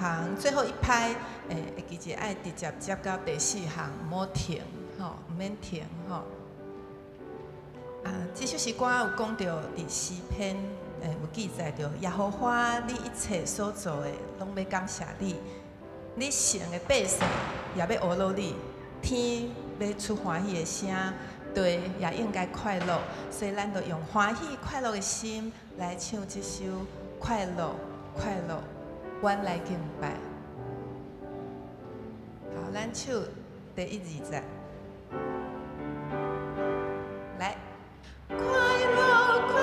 行最后一拍，会记者爱直接接到第4行，唔好停，吼，唔免停，吼。这首诗歌有讲到伫诗篇，有记载着耶和华，你一切所做的，拢要感谢你。你成的百姓也要学乐你，天要出欢喜的声，地也应该快乐。所以咱就用欢喜快乐的心来唱这首快乐快乐，阮来敬拜。好，咱唱第1、2节，来。快乐快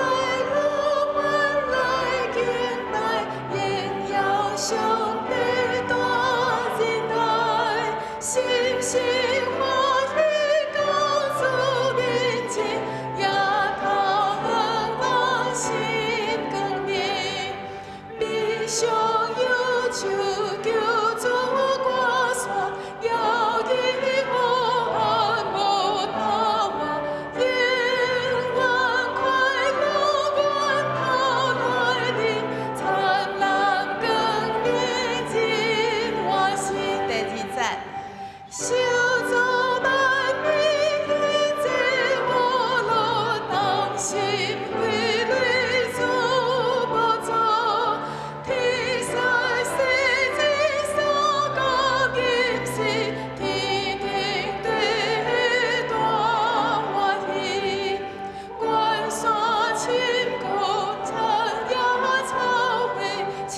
乐，阮来敬拜，荣耀上帝大仁爱，心心欢喜告主面前，也靠恩我心光明，必上有手求助歌山，要记好汉无头话。小作万民，一切无路，同心归类做无错。天使世人三个今世，天庭地大欢喜。关山深谷，长野草回，清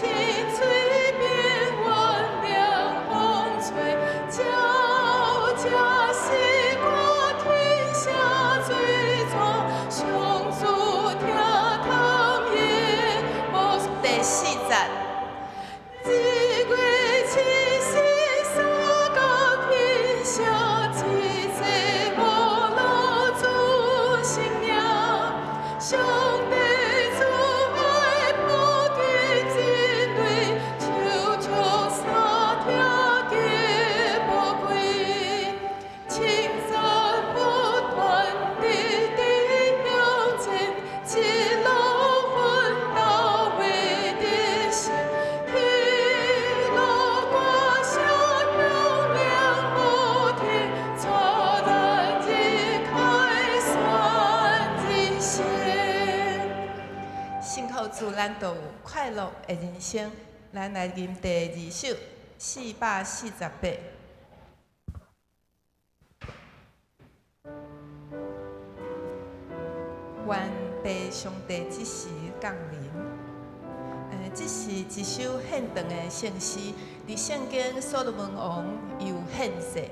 水边弯凉风吹。这是我天下最壮，上主听他言，无第4节。日月七星三角天下，一切无路主信仰。上帝主爱普天人类，求求三条皆宝贵。青山不断地向前，一路奋斗为的心，一路歌声响亮不停，带咱日开山人生。信靠主，咱就有快乐的人生。咱来吟第2首448。愿地上帝即时降临。这是一首献长的圣诗，伫圣经所罗门王有献世。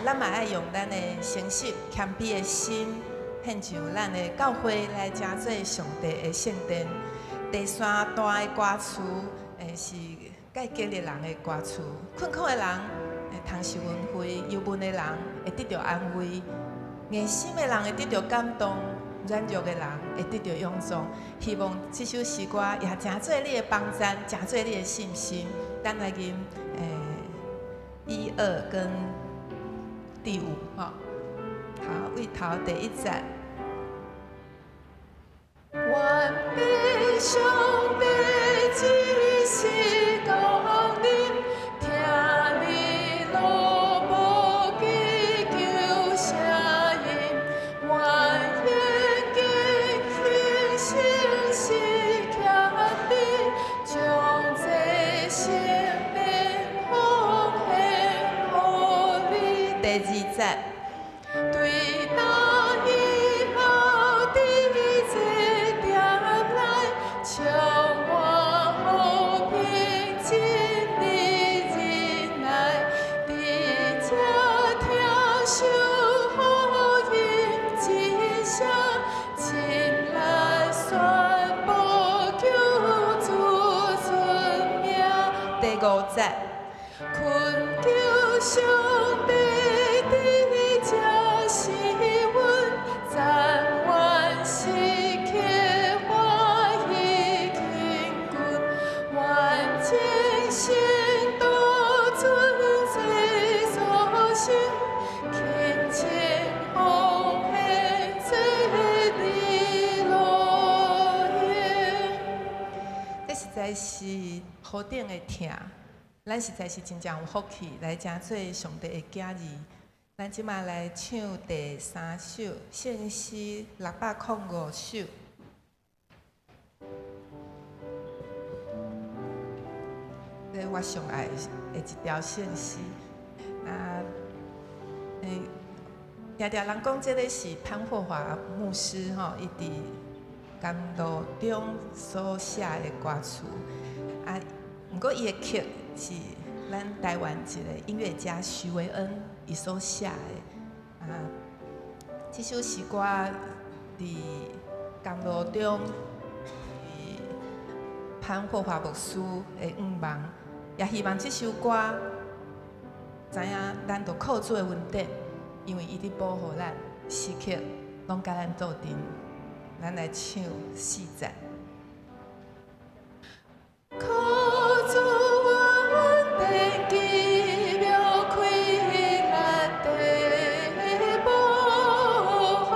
咱嘛爱用咱的诚实谦卑的心，献上咱的教会来诚做上帝的圣殿。第3大的歌词，是该激励人的歌词。困苦的人会通受恩惠，忧闷的人会得到安慰，硬心的人会得到感动。软弱的人会得到勇壮，希望这首诗歌也诚做你的帮赞，诚做你的信心。咱来吟1、2跟第5，吼。好，为头第1节。愿被上帝即时降临，听你罗幕祈求声音，愿心是强烈，将这生命奉献予你。第2节，对那以后的这点来，将我好平静的忍耐，伫这听守好音之声，亲来宣布救主尊名。第5节，困求上帝的这是阮暂愿失去欢喜轻君，愿真心都尊最所行，恳请奉献这你路用。这实在是好顶的疼。咱实在是真正有福气，来真做上帝的囝儿。咱即马来唱第3首献诗605首。这我上爱的一条献诗。常常人讲这个是潘霍华牧师吼，伊伫甘露中所写的歌词。不过伊的曲是咱台湾一个音乐家徐维恩伊所写的。这首诗歌伫甘露中，潘霍华牧师的愿望，也希望这首歌知影咱着靠主的恩典，因为伊伫保护咱，时刻拢甲咱斗阵。咱来唱4节。靠主恩典，奇妙开咱的保护，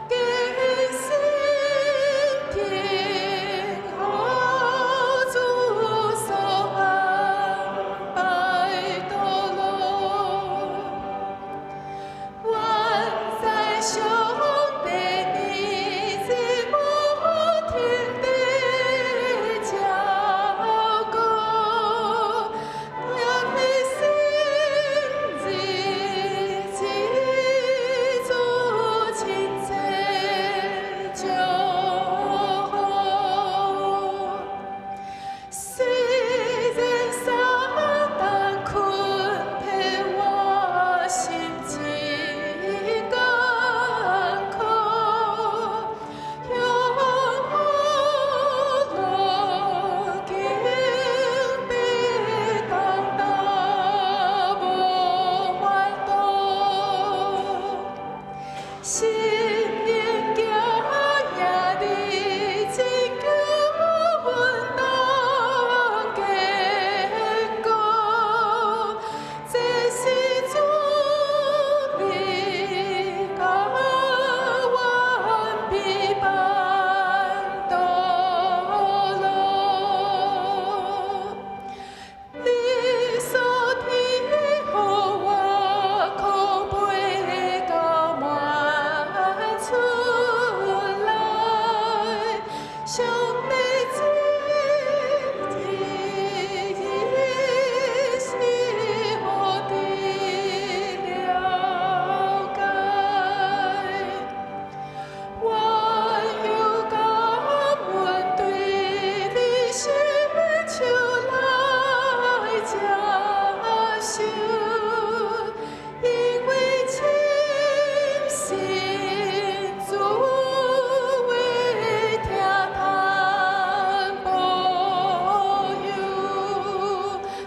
坚信天后主所安排道路，万载兄弟。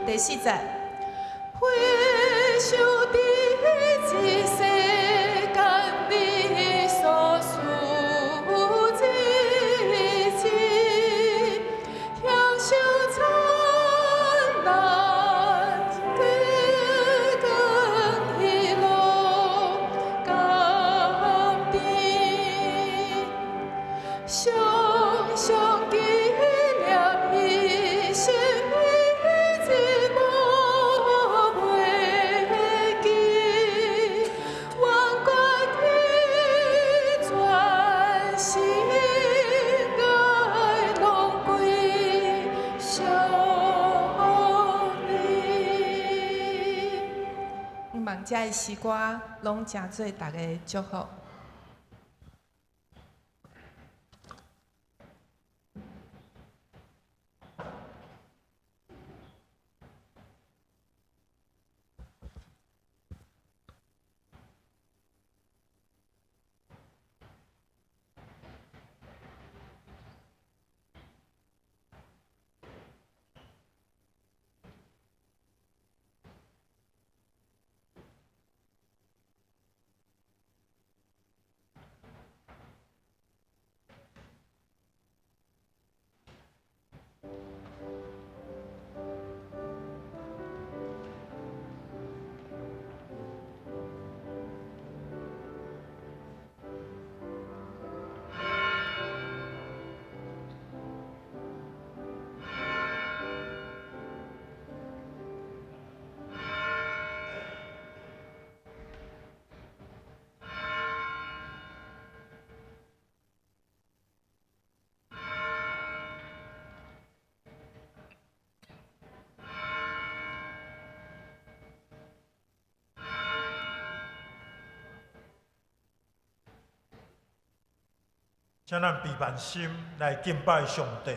第4节，回首的一世间，你所属之情，享受灿烂的更喜乐甘甜，常常纪念一生。望这的诗歌拢真做大家祝福。请咱备万心来敬拜上帝。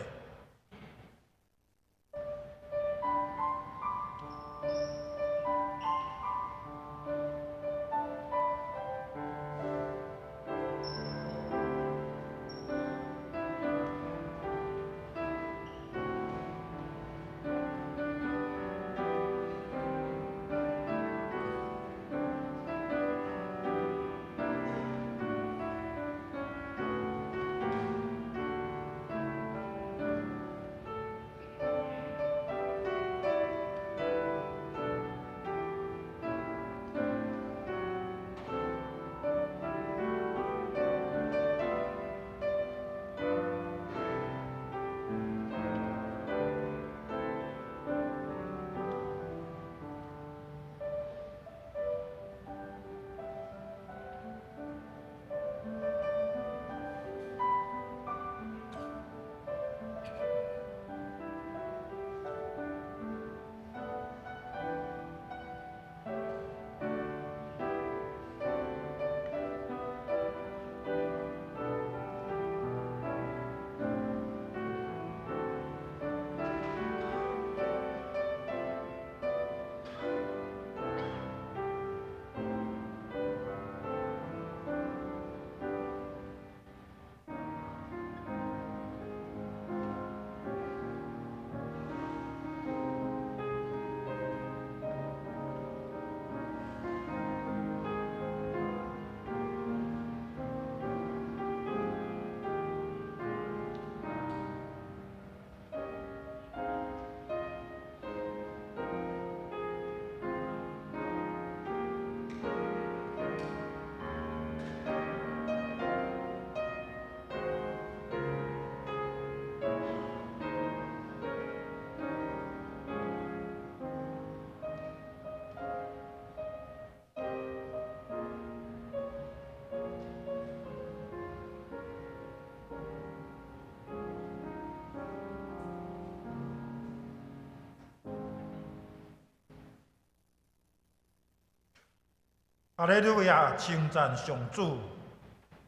哈利路亚，称赞上主！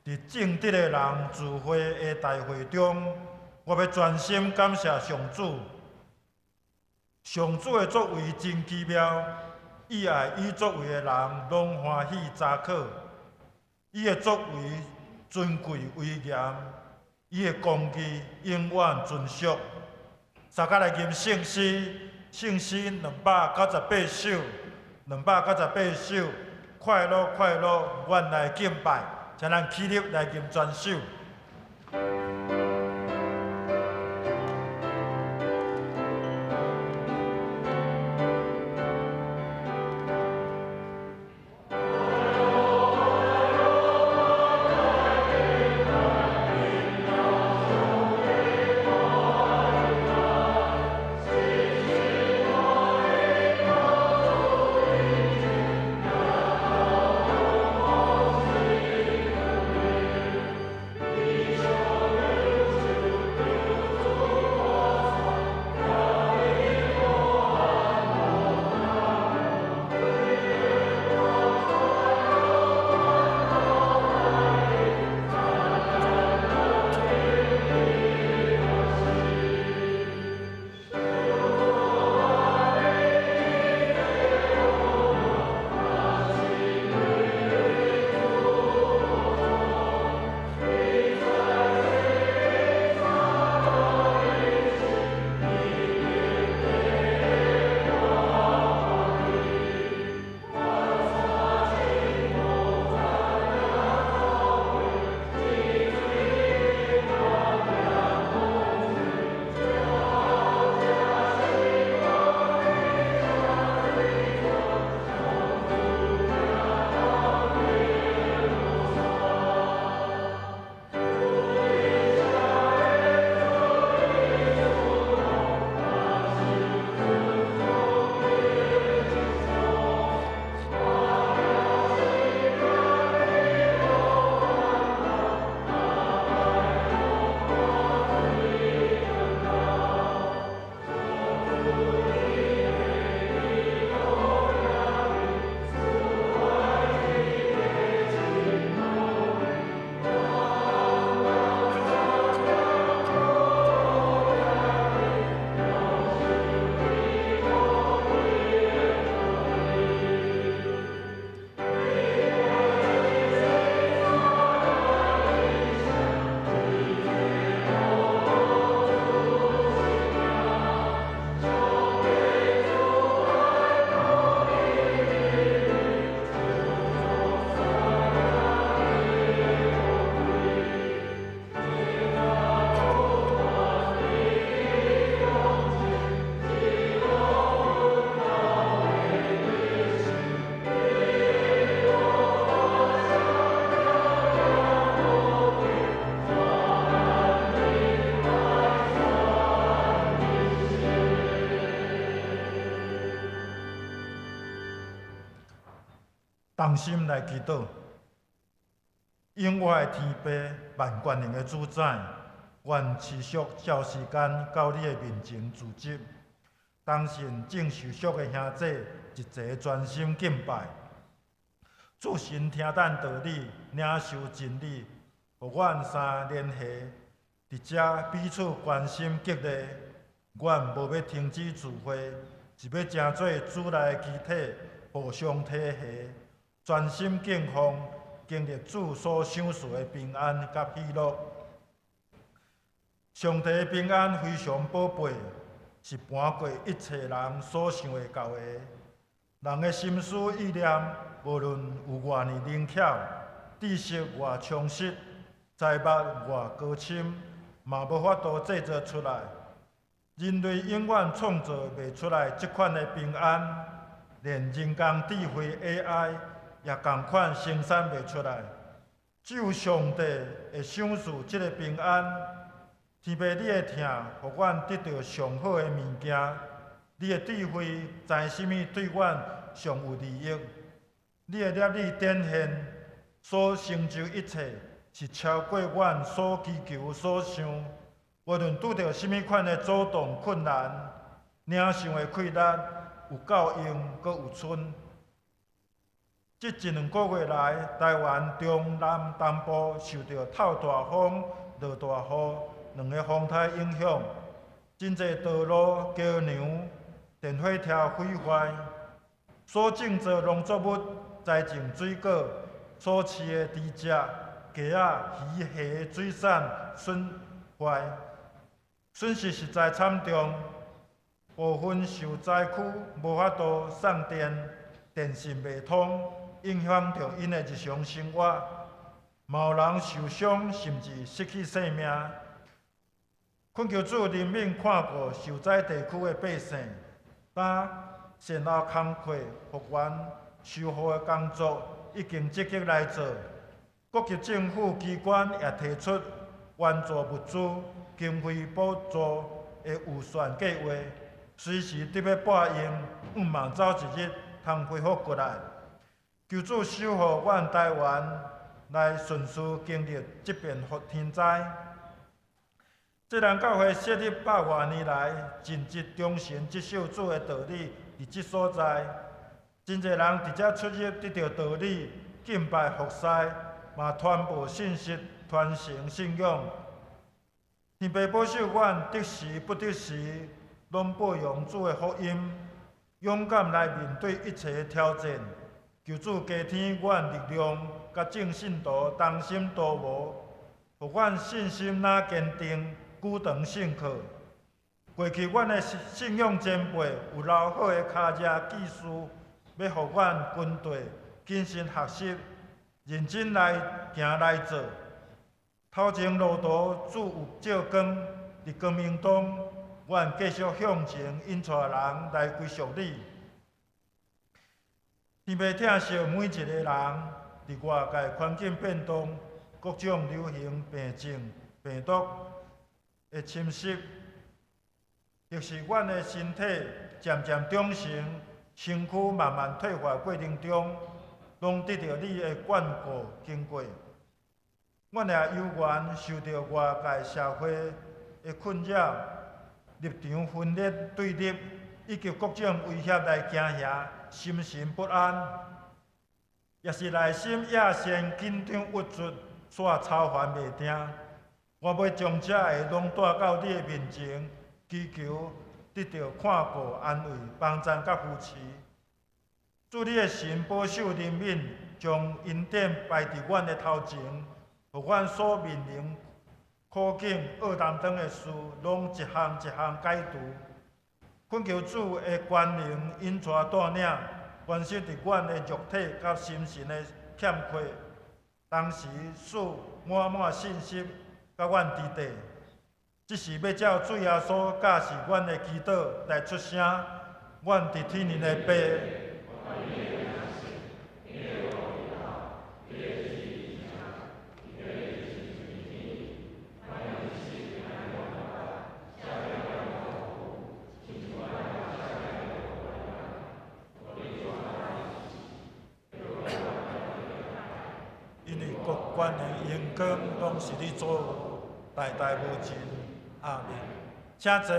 伫正直的人聚会的大会中，我要全心感谢上主。上主的作为真奇妙，伊爱伊作为的人拢欢喜查考。伊的作为尊贵威严，伊的公义永远存续。三甲来念圣诗，圣诗298首，298首。快乐快乐，愿来敬拜，请咱起立来念全首。Show 同心来祈祷。永活的天父，万权能的主宰，愿持续照时间到你的面前自执。当信正受赎的兄弟，一齐专心敬拜。主神听咱道理，领受真理，互阮三联合，伫遮彼此关心激励。阮无要停止聚会，是要成做主内的肢体，互相体恤，专心敬奉，经历主所赏赐的平安甲喜乐。上帝的平安非常宝贝，是搬过一切人所想会到的。人的心思意念，无论有偌呢灵巧，知识偌充实，财物偌高深，嘛无法度制造出来。人类永远创造袂出来这款的平安，连人工智慧 AI 也同款生产袂出来。只有上帝会赏赐这个平安。天父，你的疼，互阮得到上好的物件。你的智慧，知什么对阮上有利益。你的业力展现所成就一切，是超过阮所祈求所想。无论拄到什么款的阻挡困难，领受的困难有够用，阁有剩。这一两个月来，台湾中南东部受到透大风、落大雨两个风台影响，真侪道路、桥梁、电火条毁坏，所种植农作物栽种水果，所饲的猪只、鸡仔、鱼虾、水产损坏。损失实在惨重，部分受灾区无法度送电，电信未通，影响着因的日常生活。嘛有人受伤，甚至失去性命。恳求主怜悯看顾受灾地区的百姓，当善后工课复原修复的工作已经积极来做，各级政府机关也提出援助物资。经费补助的预算计划，随时得要拨用，望走一日通恢复过来。求主守护阮台湾，来顺势经历这边天灾。这人教会设立百外年来，尽职忠诚接受主的道理，伫这所在，真侪人伫这出入得到道理，敬拜服侍，嘛传播信息，传承信仰。天父保守阮得时不得时，拢播用主的福音，勇敢来面对一切挑战。求主加添阮力量，甲正信徒同心同谋，互阮信心哪坚定，久长胜靠。过去阮的信仰前辈有留好的脚业技术，要互阮军队谨慎学习，认真来行来做。头前路途主有照光，伫光明中，阮继续向前引带人来归属你。天父疼惜每一个人，伫外界环境变动、各种流行病症、病毒的侵袭，亦是阮的身体渐渐长成，身躯慢慢退化过程中，拢得到你的眷顾经过。阮也有缘受到外界社会的困扰，立场分裂对立，以及各种威胁来惊吓，心神不安，也是内心野心紧张郁卒，煞操烦袂定。我要将这个拢带到你的面前，祈求得到看顾、安慰、帮助甲扶持。祝你的神保守怜悯，将恩典摆伫阮的头前。互阮所面临苦境、恶难当的事，拢一项一项解除。恳求主的权能引带带领，完成伫阮的肉体甲心神的欠缺，同时使满满信心甲阮支持。这是要照主耶稣教示阮的祈祷来出声。阮伫天灵的父。关的荣光，拢是你所有，代代无尽。阿门。请坐。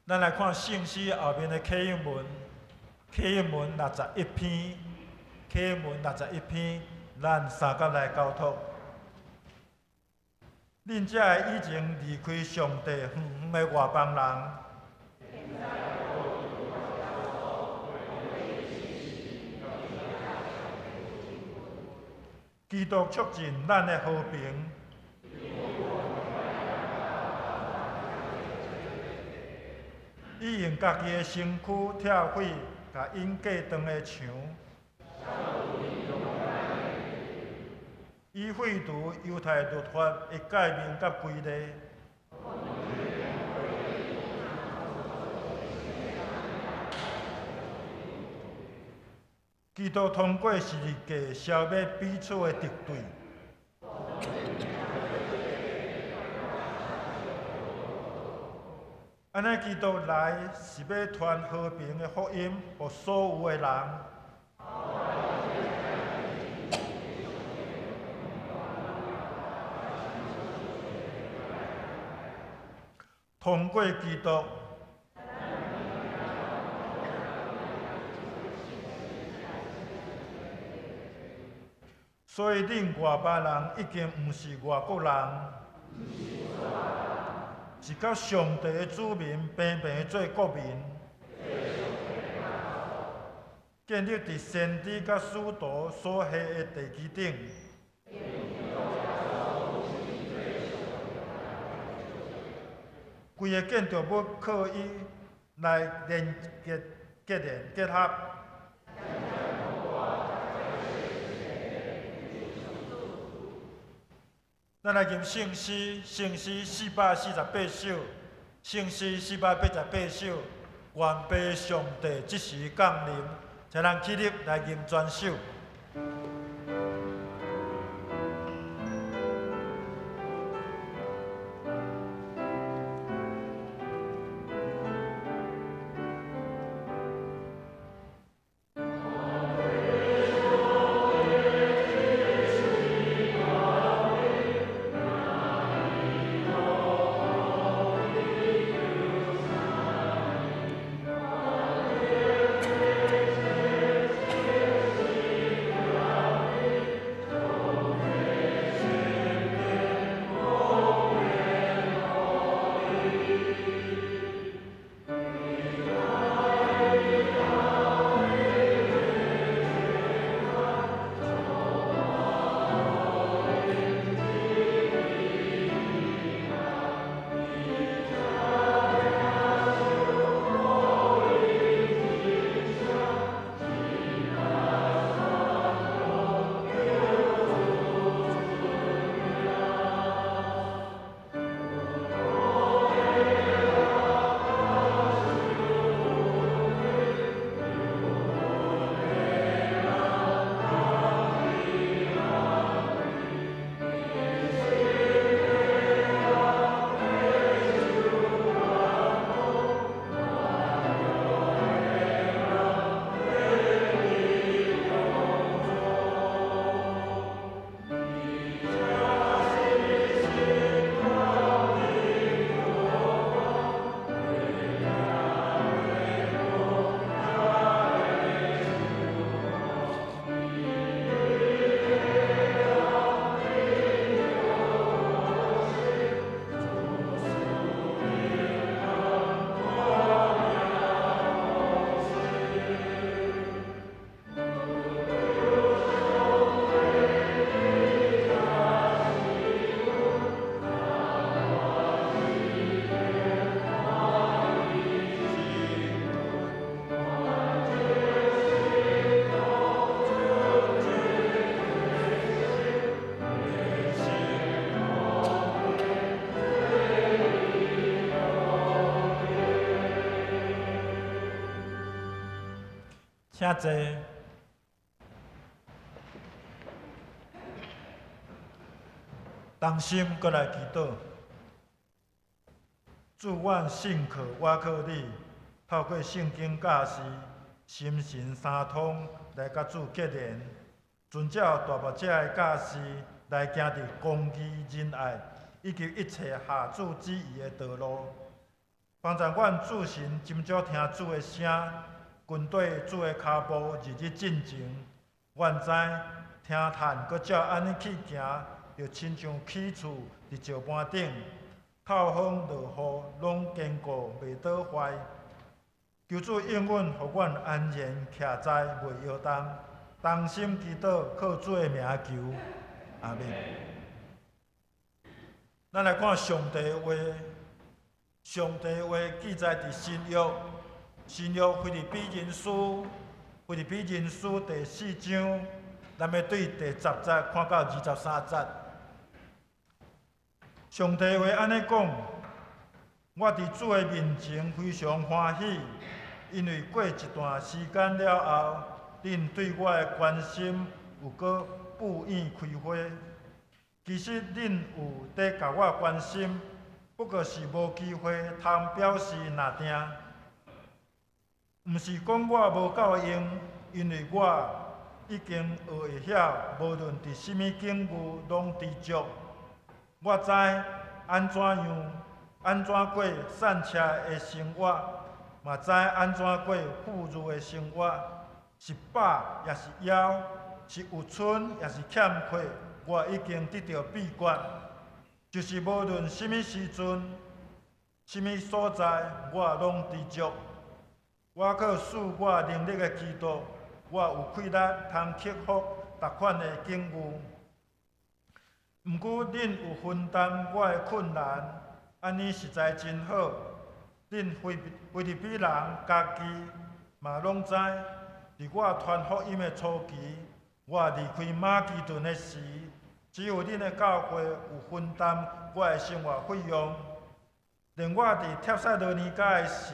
咱来看圣诗后面的启应文，启应文61篇，启应文61篇，咱三甲来交托。恁遮个以前离开上帝远远的外邦人，基督促进咱的和平。伊用家己的身躯拆毁，甲因过长的墙。伊废除犹太律法的诫命甲规例。基督通过十字架消灭彼此的敌对。安尼，基督来是要传和平的福音，予所有的人。通过基督，所以恁外邦人已经毋是外国人。是甲上帝的子民平平做国民，建立伫先知甲使徒所下的地基顶。规个建筑物靠伊来连结合。咱来念圣诗448首，圣诗488首，愿被上帝即时降临。请咱起立来念全首。请坐。同心，搁来祈祷。主，阮信靠，我靠你，透过圣经教示，心神三通来甲主结连，遵照大目者的教示来行伫公义、仁爱以及一切下主旨意的道路。帮助阮主神斟酌听主的声，跟对主的脚步日日进前。阮知听叹搁照安尼去行，就亲像起厝伫石板顶，透风落雨拢坚固袂倒坏。求主应允，互阮安然徛在袂摇动，同心祈祷，靠主的名求，阿们。咱来看上帝的话。上帝的话记载伫新约，新约腓立比人书第4章，咱要对第10节看到23节。上帝话安尼讲：我伫主的面前非常欢喜，因为过一段时间了后，恁对我的关心有搁不厌开花。其实恁有伫甲我关心。不过是无机会通表示拿定，毋是讲我无够用，因为我已经学会晓，无论伫什么境遇拢知足。我知安怎过散车的生活，嘛知安怎过富裕的生活，是饱也是枵，是有剩也是欠缺，我已经得到秘诀。就是无论什么时阵、什么所在，我拢知足。我靠使我能力的基督，我有气力通克服逐款的境遇。毋过恁有分担我的困难，安尼实在真好。恁菲律宾人家己嘛拢知，伫我传福音的初期，我离开马其顿的时。只有恁的教会有分担我的生活费用，连我伫帖撒罗尼迦的时，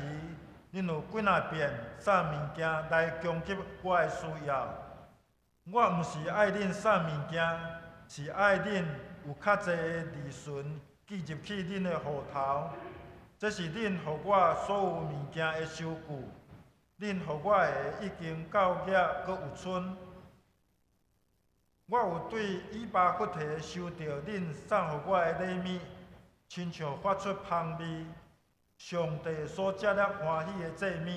恁有几若遍送物件来供给我的需要。我毋是爱恁送物件，是爱恁有较济的利润寄入去恁的户头。这是恁互我所有物件的收据，恁互我的已经够额，阁有剩。我有对以巴弗提收到恁送互我的礼物，亲像发出香味，上帝所接纳欢喜的祭物。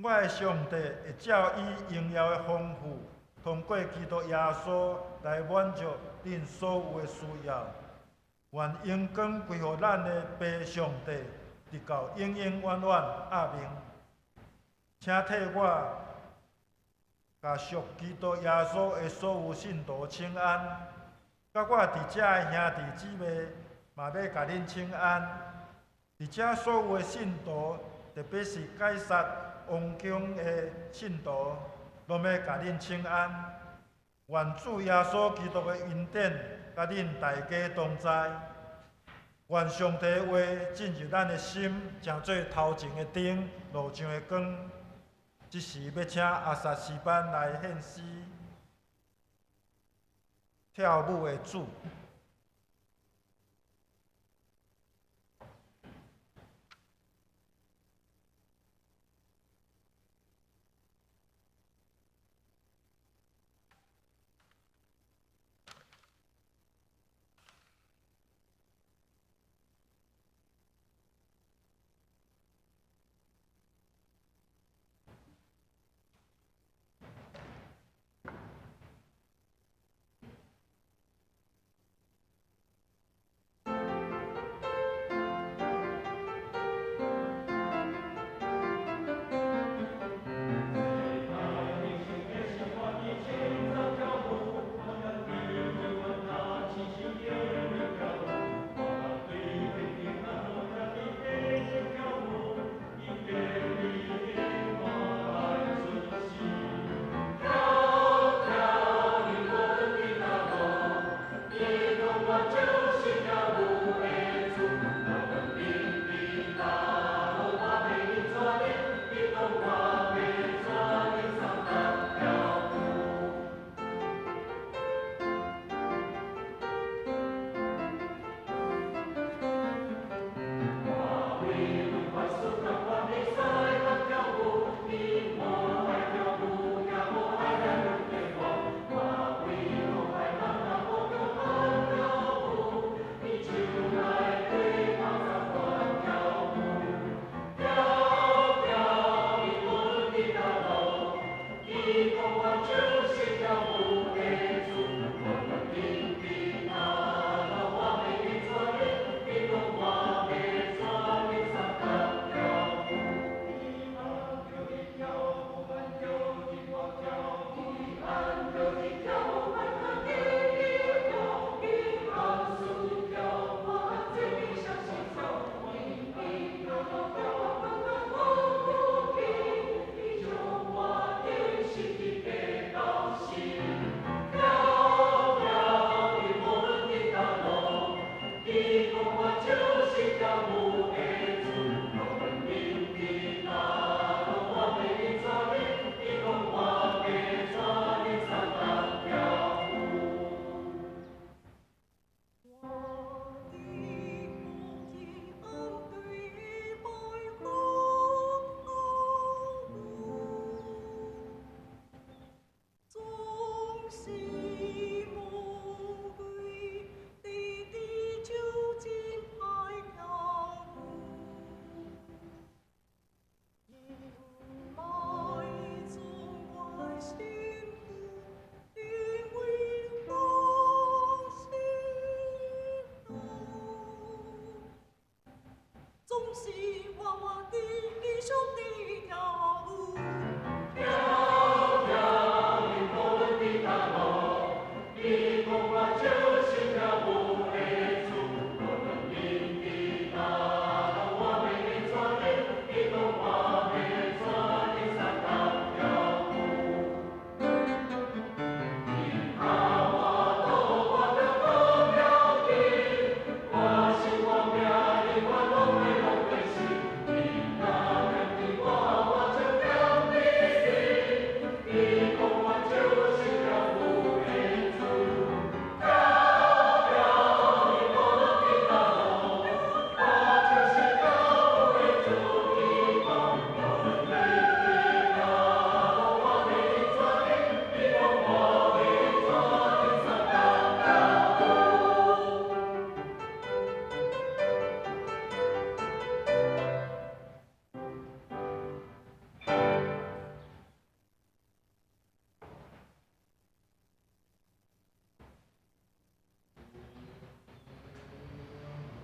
我的上帝会照伊荣耀的丰富，通过基督耶稣来满足恁所有的需要。愿荣光归乎咱的父上帝，直到永永远远。阿们。请替我。甲属基督耶稣的所有信徒请安，甲我伫遮的兄弟姊妹嘛要甲恁请安。伫遮所有的信徒，特别是介绍王宫的信徒，拢要甲恁请安。愿主耶稣基督的恩典甲恁大家同在。愿上帝的话进入咱的心，成做头前的灯，路上的光。即时要请阿萨诗班来献诗，跳舞的主。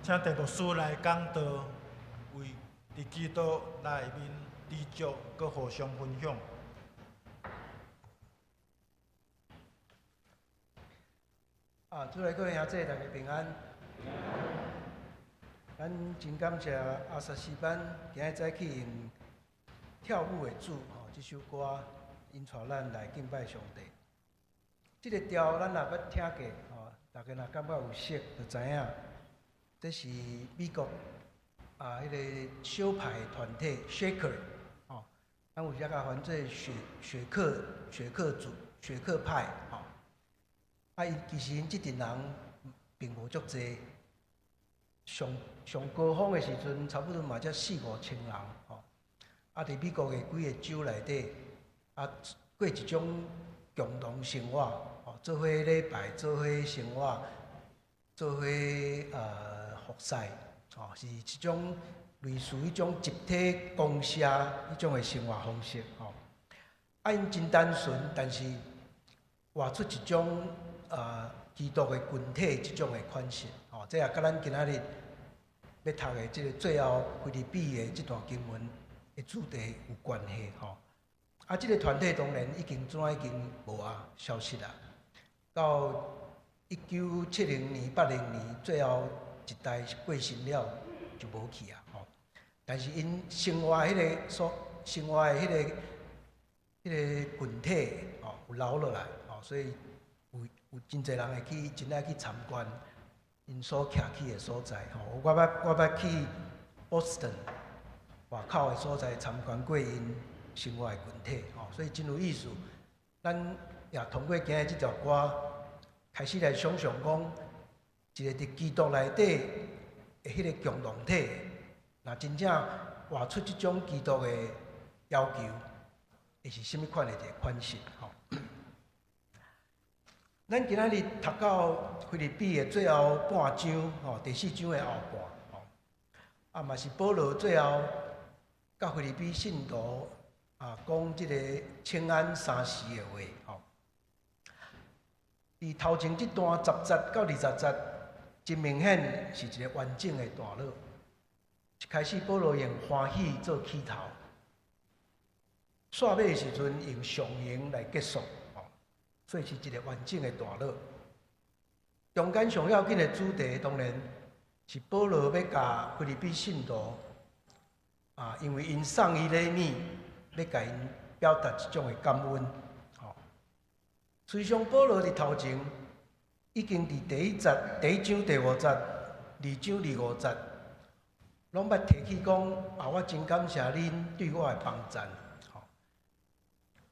请地牧师来讲道，为伫基督内面知足，佮互相分享。主内各位兄弟，大家平安。咱真感谢阿萨斯班今日早起用跳舞为主，这首歌引带咱来敬拜上帝。这个调咱若捌听过，大家若感觉有熟，就知影，这是美国迄个小派团体 Shaker， 咱有遮甲翻做雪克组、雪克派，伊其实因这阵人并无足济，上高峰的时阵，差不多嘛才4、5千人，伫美国的几个州内底，过一种共同生活，做伙礼拜，做伙生活，做伙服侍，是一种类似迄种集体公社迄种的生活方式，因真单纯，但是活出一种基督的群体即种的款式，这也甲咱今仔日要读的即个最后腓立比的即段经文的主题有关系，即个团体当然已经无消失啦。到1970年、80年，最后一代过身了就无去啊，但是因生活的迄个群体有留落来，所以有真侪人会去真爱去参观因所徛起的所在。我捌去 Boston 外口的所在参观过因生活的群体，所以真有意思。咱也通过今日这条歌，开始来想象讲，一个伫基督内底的迄个共同体，若真正活出这种基督的要求，会是甚物款的一个款式？咱今仔日读到腓立比的最后半章，第4章的后半，嘛是保罗最后甲腓立比信徒讲即个请安3、4的话，伫头前这段10节到20节，真明显是一个完整的段落。一开始保罗用欢喜做起头，煞尾的时阵用上行来结束。所以是一个完整的段落。中间上要紧的主题，当然是保罗要甲腓立比信徒因为因送伊礼物，要甲因表达一种的感恩。实际上，保罗伫头前已经伫第1章第5节、2章第5节，拢捌提起讲我真感谢恁对我的帮赞。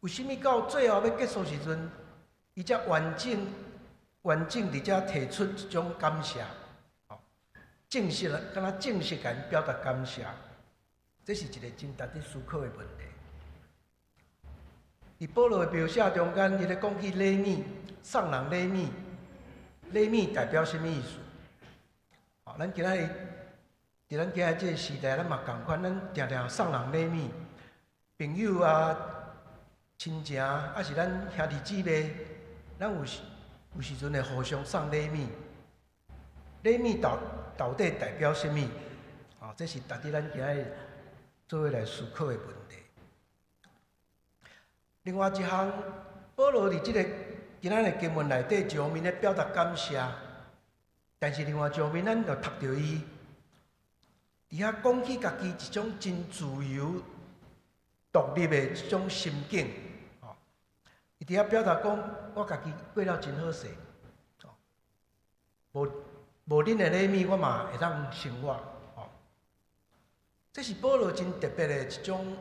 为什么到最后要结束时阵？伊才完整伫遮提出一种感谢，正式啦，敢若正式甲因表达感谢，这是一个真值得思考的问题。伫保罗的描写中间，伊咧讲起礼物，送人礼物，礼物代表什么意思？咱今仔日伫咱今仔这个时代，咱嘛共款，咱常常送人礼物，朋友亲情，是咱兄弟姊妹。咱有时阵会互相送礼物，礼物到底代表什么？这是值得咱今日做伙来思考的问题。另外一项，保罗伫这个今仔的经文内底，一方面咧表达感谢，但是另外一方面，咱就读到伊伫遐讲起家己一种真自由、独立的一种心境。伊伫遐表达讲，我家己过了真好势，无恁的礼物，我嘛会当生活。这是保罗真特别的一种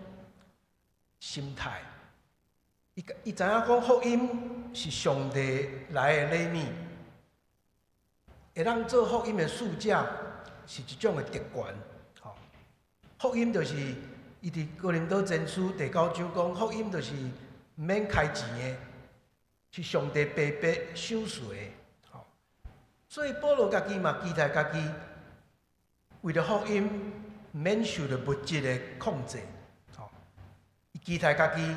心态。伊知影讲福音是上帝来的礼物，会当做福音的使者是一种的特权。福音就是伊伫哥林多前书第9章讲，福音就是毋免开钱的，是上帝白白赏赐的。所以保罗家己嘛期待家己为了福音，毋免受到物质的控制。伊期待家己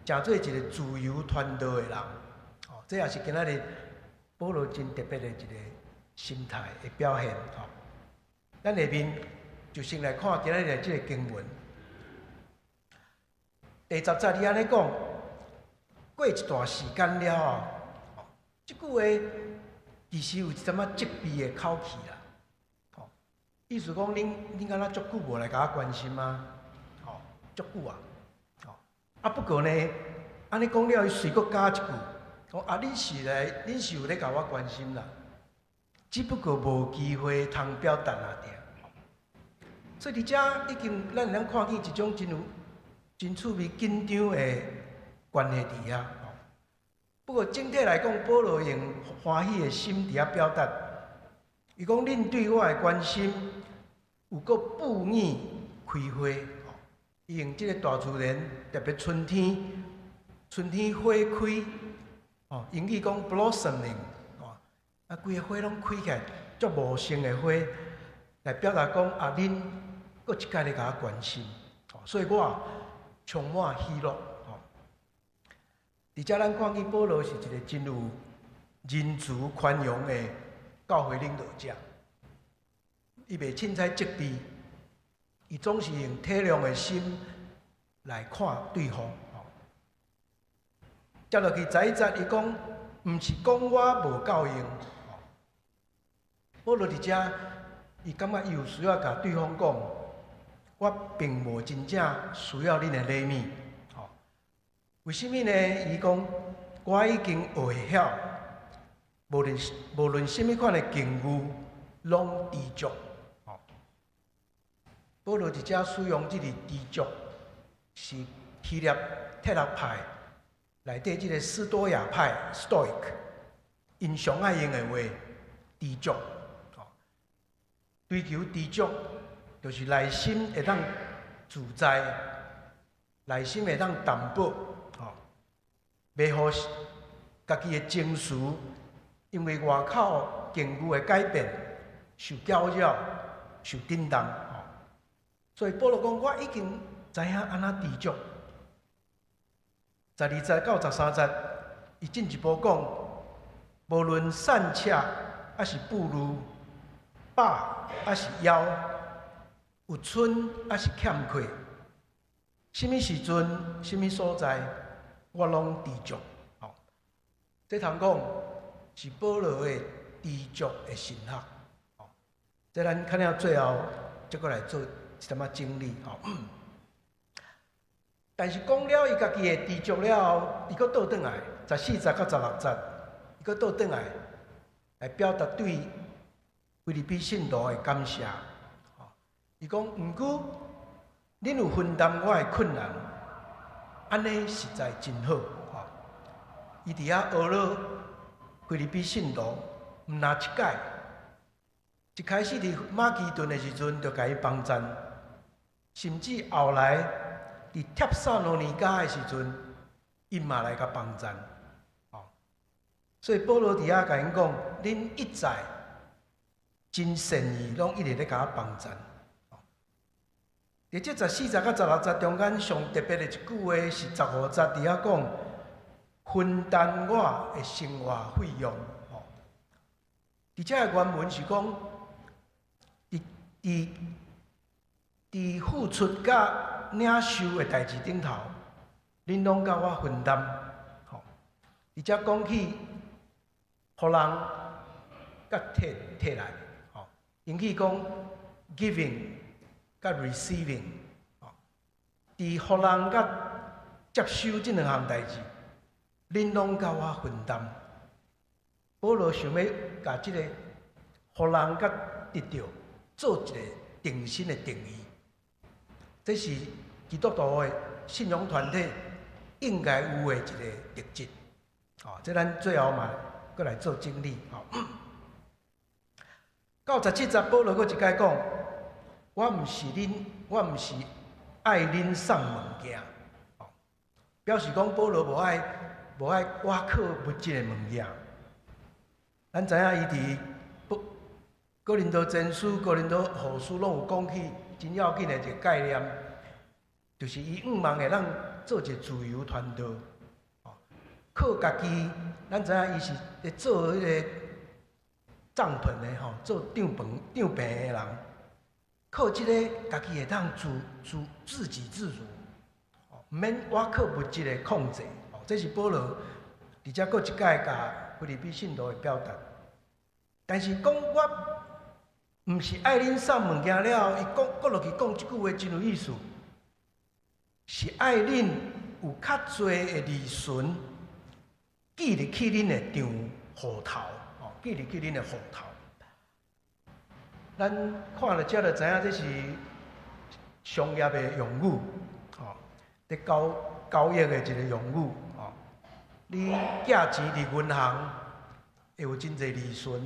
成做一个自由传道的人。这也是今仔日保罗真特别的一个心态的表现。咱下面就先来看今日的这个经文。第10节伊安尼讲，过一段时间了后，即句话其实有一点仔责备的口气啦。意思讲，恁敢若足久无来甲我关心吗？足久啊！不过呢，安尼讲了，伊随佫加一句，讲恁是有咧甲我关心啦，只不过无机会通表达而已。所以伫遮已经咱看见一种真趣味紧张的关系伫遐。不过整体来讲，保罗用欢喜的心伫遐表达，伊讲恁对我的关心有个不意开花。伊用即个大自然，特别春天花开，英语讲 blossoming， 规个花拢开起来，足茂盛的花，来表达讲恁搁一届咧甲我关心，所以我充满喜乐。而且咱看见保罗是一个真有仁慈宽容的教会领导者，伊袂凊彩责备。伊总是用体谅的心来看对方。接落去11节，伊讲，毋是讲我无够用。保罗伫遮，伊感觉伊有需要甲对方讲，我并无真正需要恁的礼物。为什么呢？伊讲，我已经学会晓，无论什么款的境遇，拢知足。保罗伫遮使用即个知足，是希腊哲学派内底即个斯多亚派 （Stoic） 因上爱用的话，知足。追求知足，就是内心会当自在，内心会当淡薄，袂互家己的情绪因为外口境遇的改变受搅扰、受震动。所以保罗讲，我已经知影安怎知足。12节到13节，伊进一步讲，无论善车还是步履，饱还是枵，有剩还是欠缺，什么时阵、什么所在，我拢知足。这通讲是保罗的知足的神学。这咱看了最后，再过来做一点仔整理。但是讲了伊家己的知足了后，伊搁倒转来14节到16节，伊搁倒转来表达对菲律宾信徒的感谢。伊讲，毋过恁有分担我的困难，安尼实在真好。伊伫遐学了菲律宾信徒，毋若一届，一开始伫马其顿的时阵就甲伊帮赞，甚至后来伫帖撒罗尼迦的时阵，伊嘛来甲帮赞。所以保罗伫遐甲因讲，恁一再真善意，拢一直咧甲我帮赞。伫这14节到16节中间，上特别的一句话是15节伫遐讲，分担我的生活费用。伫这原文是讲，伫付出甲领受的代志顶头，恁拢甲我分担。而且讲起，互人甲摕来，英语讲 giving 甲 receiving， 伫互人甲接收这两项代志，恁拢甲我分担。保罗想要甲这个互人甲得到做一个定心的定义，这是基督徒的信仰团体应该有的一个特质。这咱最后嘛，搁来做整理。到17节，保罗搁一解讲，我毋是爱恁送物件，表示讲保罗无爱挖靠物质的物件。咱知影伊伫哥林多前书、哥林多后书拢有讲起真要紧的一个概念，就是伊望会咱做一个自由传道，靠家己。咱知影伊是咧做迄个帐篷的做帐篷的人，靠即个家己会当自给自足，毋免我靠物质的控制。这是保罗，而且佫一届甲腓立比信徒的表达。但是讲我毋是爱恁送物件了，伊讲佫落去讲即句话真有意思，是爱恁有较侪的利顺，记入去恁的场户头，记入去恁的户头。咱看了遮就知影，这是商业的用语，伫交易的一个用语。你寄钱伫银行，会有真侪利顺，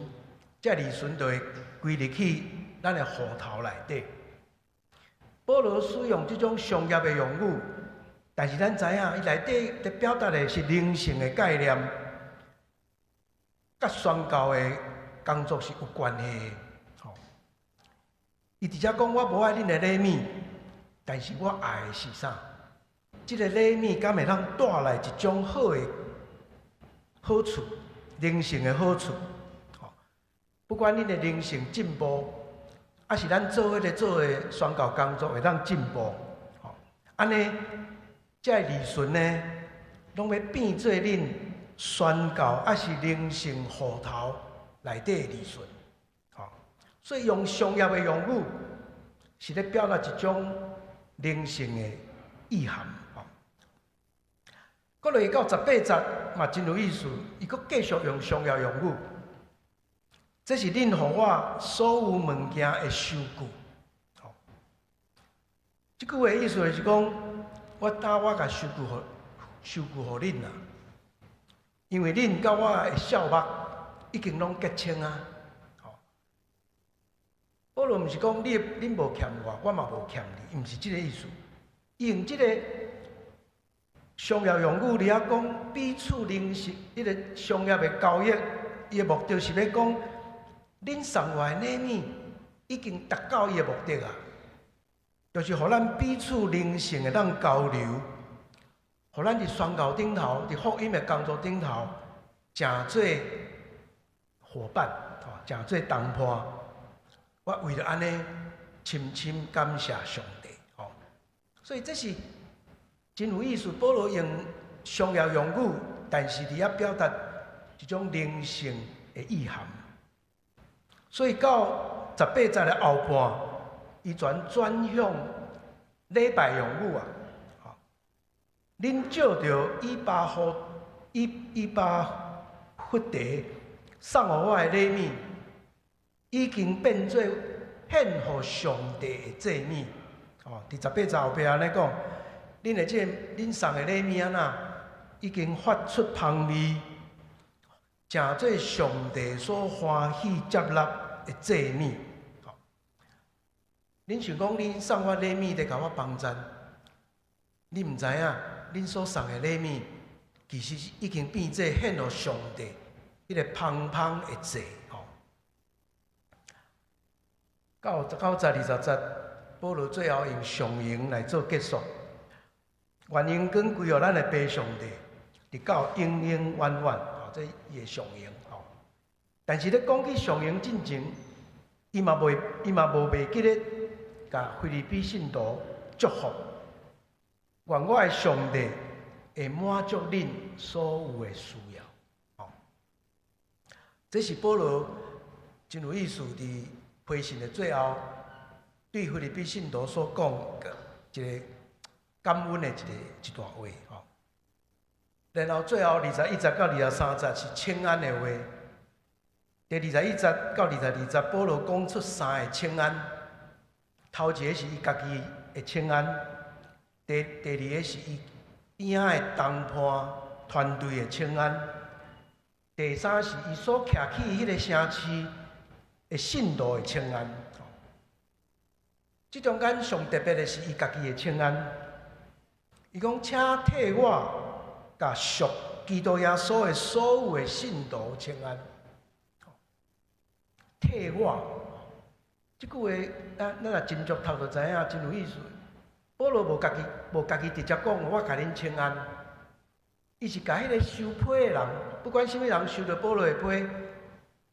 这利顺就会归入去咱的户头内底。保罗使用这种商业的用语，但是咱知影，伊内底在表达的是灵性的概念，甲宣教的工作是有关系的。伊直接讲：我无爱恁的礼物，但是我爱的是啥？这个礼物敢会当带来一种好的好处，灵性的好处。不管恁的灵性进步，还是咱做的宣教工作会当进步，安尼，这利顺呢，拢要变做恁宣教还是灵性户头内底的利顺。所以用商业的用语，是咧表达一种灵性的意涵。搁落去到18节嘛真有意思，伊搁继续用商业用语。这是恁互我所有物件的收据。即句话意思就是讲，我甲收据互恁啦，因为恁甲我的数目已经拢结清啊。保罗毋是讲恁无欠我，我嘛无欠你，毋是即个意思。用即个商业用语，你啊讲彼此认识，迄个商业的交易，伊的目的是要讲，恁送我的礼物已经达到伊的目的啊，就是互咱彼此灵性的当交流，互咱伫宣教顶头，伫福音的工作顶头，诚做伙伴，诚做同伴。我为了安尼，深深感谢上帝。所以这是真有意思。保罗用商业用语，但是伫遐表达一种灵性的意涵。所以到18节的后半，伊转向礼拜用语啊。恁照着以巴弗提送予我的礼物，已经变做献予上帝的祭物。伫18节后壁安尼讲，恁的恁送的礼物啊，已经发出香味，诚做上帝所欢喜接纳的祭物。恁想讲，恁送我礼物在甲我帮赞，你毋知影，恁所送的礼物，其实已经变做献予上帝迄个芳芳的祭。到19节、20节，保罗最后用上行来做结束，愿荣光归予咱的父上帝，直到永永远远。这伊的上行。但是咧讲起上行进前，伊嘛无袂记咧，甲腓立比信徒祝福，愿我的上帝会满足恁所有的需要。这是保罗真有意思伫批信的最后，对腓立比信徒所讲的一个感恩的一段话。然后最后21节到23节是请安的话。第21节到22节，保罗讲出3个请安。头一个是伊家己的请安，第二个是伊边仔的同伴团队的请安，第三是伊所徛起迄个城市的信徒的请安。这中间上特别的是伊家己的请安。伊讲：请替我甲属基督耶稣的所有的信徒请安。替我，这句话咱若真足读就知影，真有意思。保罗无家己直接讲，我甲恁请安。伊是甲迄个收批的人，不管什么人收到保罗的批，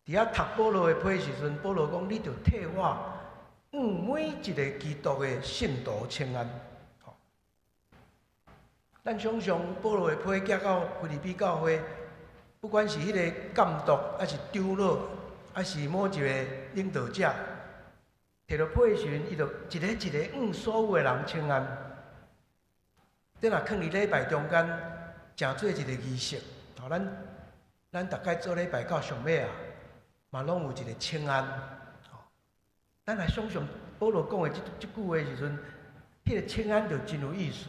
伫遐读保罗的批的时阵，保罗讲：你着替我每一个基督的信徒请安。咱想想保罗的批寄到腓立比教会，不管是迄个监督，还是长老，还是某一个领导者，摕到批时，伊就一个一个所有的人请安。你若囥伫礼拜中间，诚做一个仪式。咱大概做礼拜到上尾啊，嘛拢有一个请安。咱来想想保罗讲的即句话时阵，迄个请安就真有意思。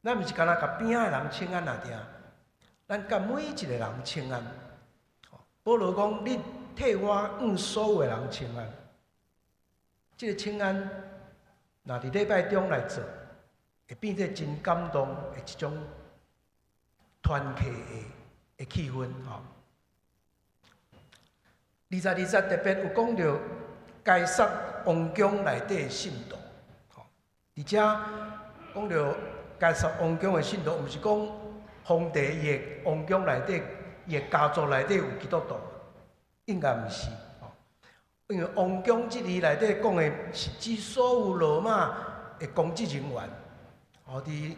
咱毋是干那甲边仔的人请安定，咱甲每一个人请安。保罗讲：“你替我所有的人请安。”即个请安，若伫礼拜中来做，会变作真感动的一种团契的气氛。20特别有讲到该撒王宫内底的信徒，而且讲到该撒王宫的信徒，毋是讲皇帝伊的王宫内底、伊的家族内底有基督徒，应该毋是。因为王宫即字内底讲的是指所有罗马的公职人员，伫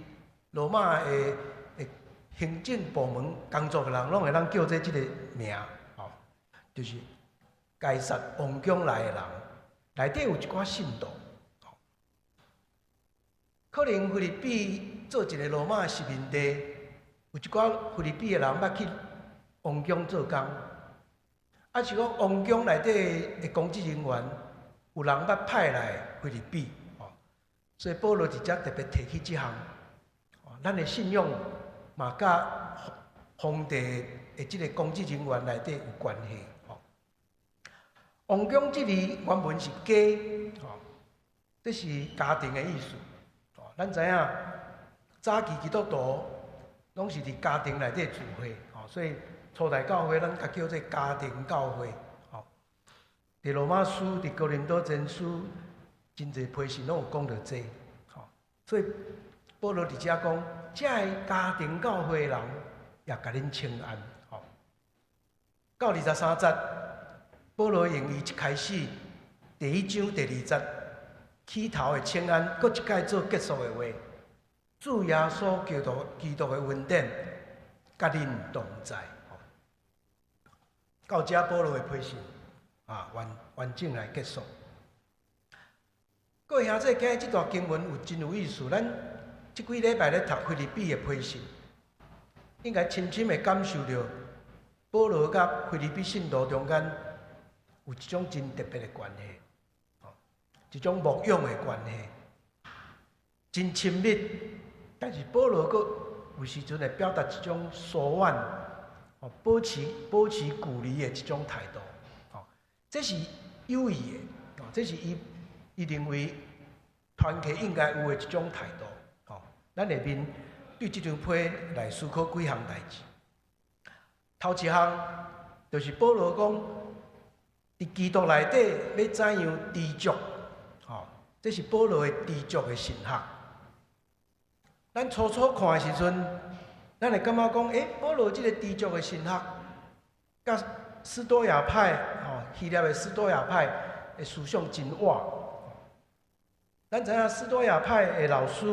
罗马的行政部门工作的人，拢会当叫做即个名，就是该撒王宫内的人，内底有一寡信徒。可能腓立比做一个罗马的殖民地，有一寡腓立比的人捌去王宫做工，是讲王宫内底的公职人员，有人捌派来腓立比，所以保罗伫遮特别提起即项，咱的信仰嘛甲皇帝的即个公职人员内底有关系。王宫即字原文是家，这是家庭的意思。咱知影，早期基督徒拢是伫家庭内底聚会，所以初代教会咱甲叫做家庭教会。伫罗马书、伫哥林多前书，真侪批信拢有讲到这。所以保罗伫遮讲，遮个家庭教会的人也甲恁请安。到23节，保罗用伊一开始第1章第2节。起头的请安，搁一摆做结束的话，主耶稣基督的恩典，甲恁同在。到遮保罗的批信完整来结束。各位兄弟，今日这段经文真有意思。咱这几礼拜咧读腓立比的批信，应该深深的感受到保罗甲腓立比信徒中间有一种真特别的关系。一种牧养的关系，真亲密。但是保罗阁有时阵会表达一种疏远，保持距离的一种态度。这是有意的，这是伊认为团契应该有的一种态度。咱下面对这张批来思考几项代志。头一项就是保罗讲，伫基督内底要怎样知足。这是保罗的知足的神学。咱初看的时阵，咱会感觉讲，保罗这个知足的神学，甲斯多亚派希腊的斯多亚派的思想真歪。咱知影斯多亚派的老师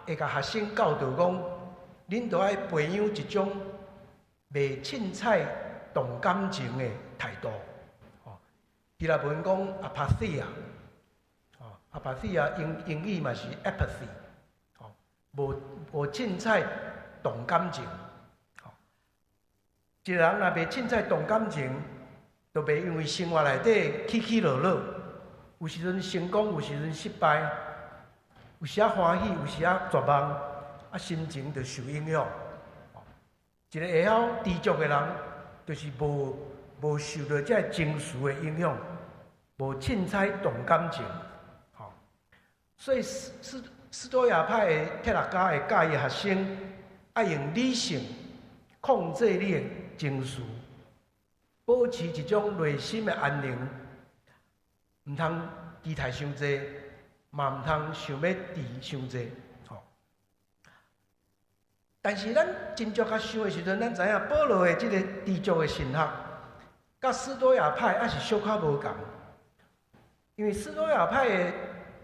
会甲学生教导讲，恁着爱培养一种袂凊彩动感情的态度。希腊文讲 apatheia，apatheia 英语嘛是 apathy， 无凊彩动感情。一个人若袂凊彩动感情，就袂因为生活内底起起落落，有时阵成功，有时阵失败，有时欢喜，有时绝望，心情就受影响。一个会晓知足的人，就是无受到这情绪的影响，无凊彩动感情，所以斯多亚派的哲学家会教伊学生爱用理性控制你的情绪，保持一种内心的安宁，唔通期待伤济，嘛唔通想要治伤济。但是咱真足较想的时阵，咱知影保罗的这个知足的神学，甲斯多亚派还是小可无共。因为斯多亚派的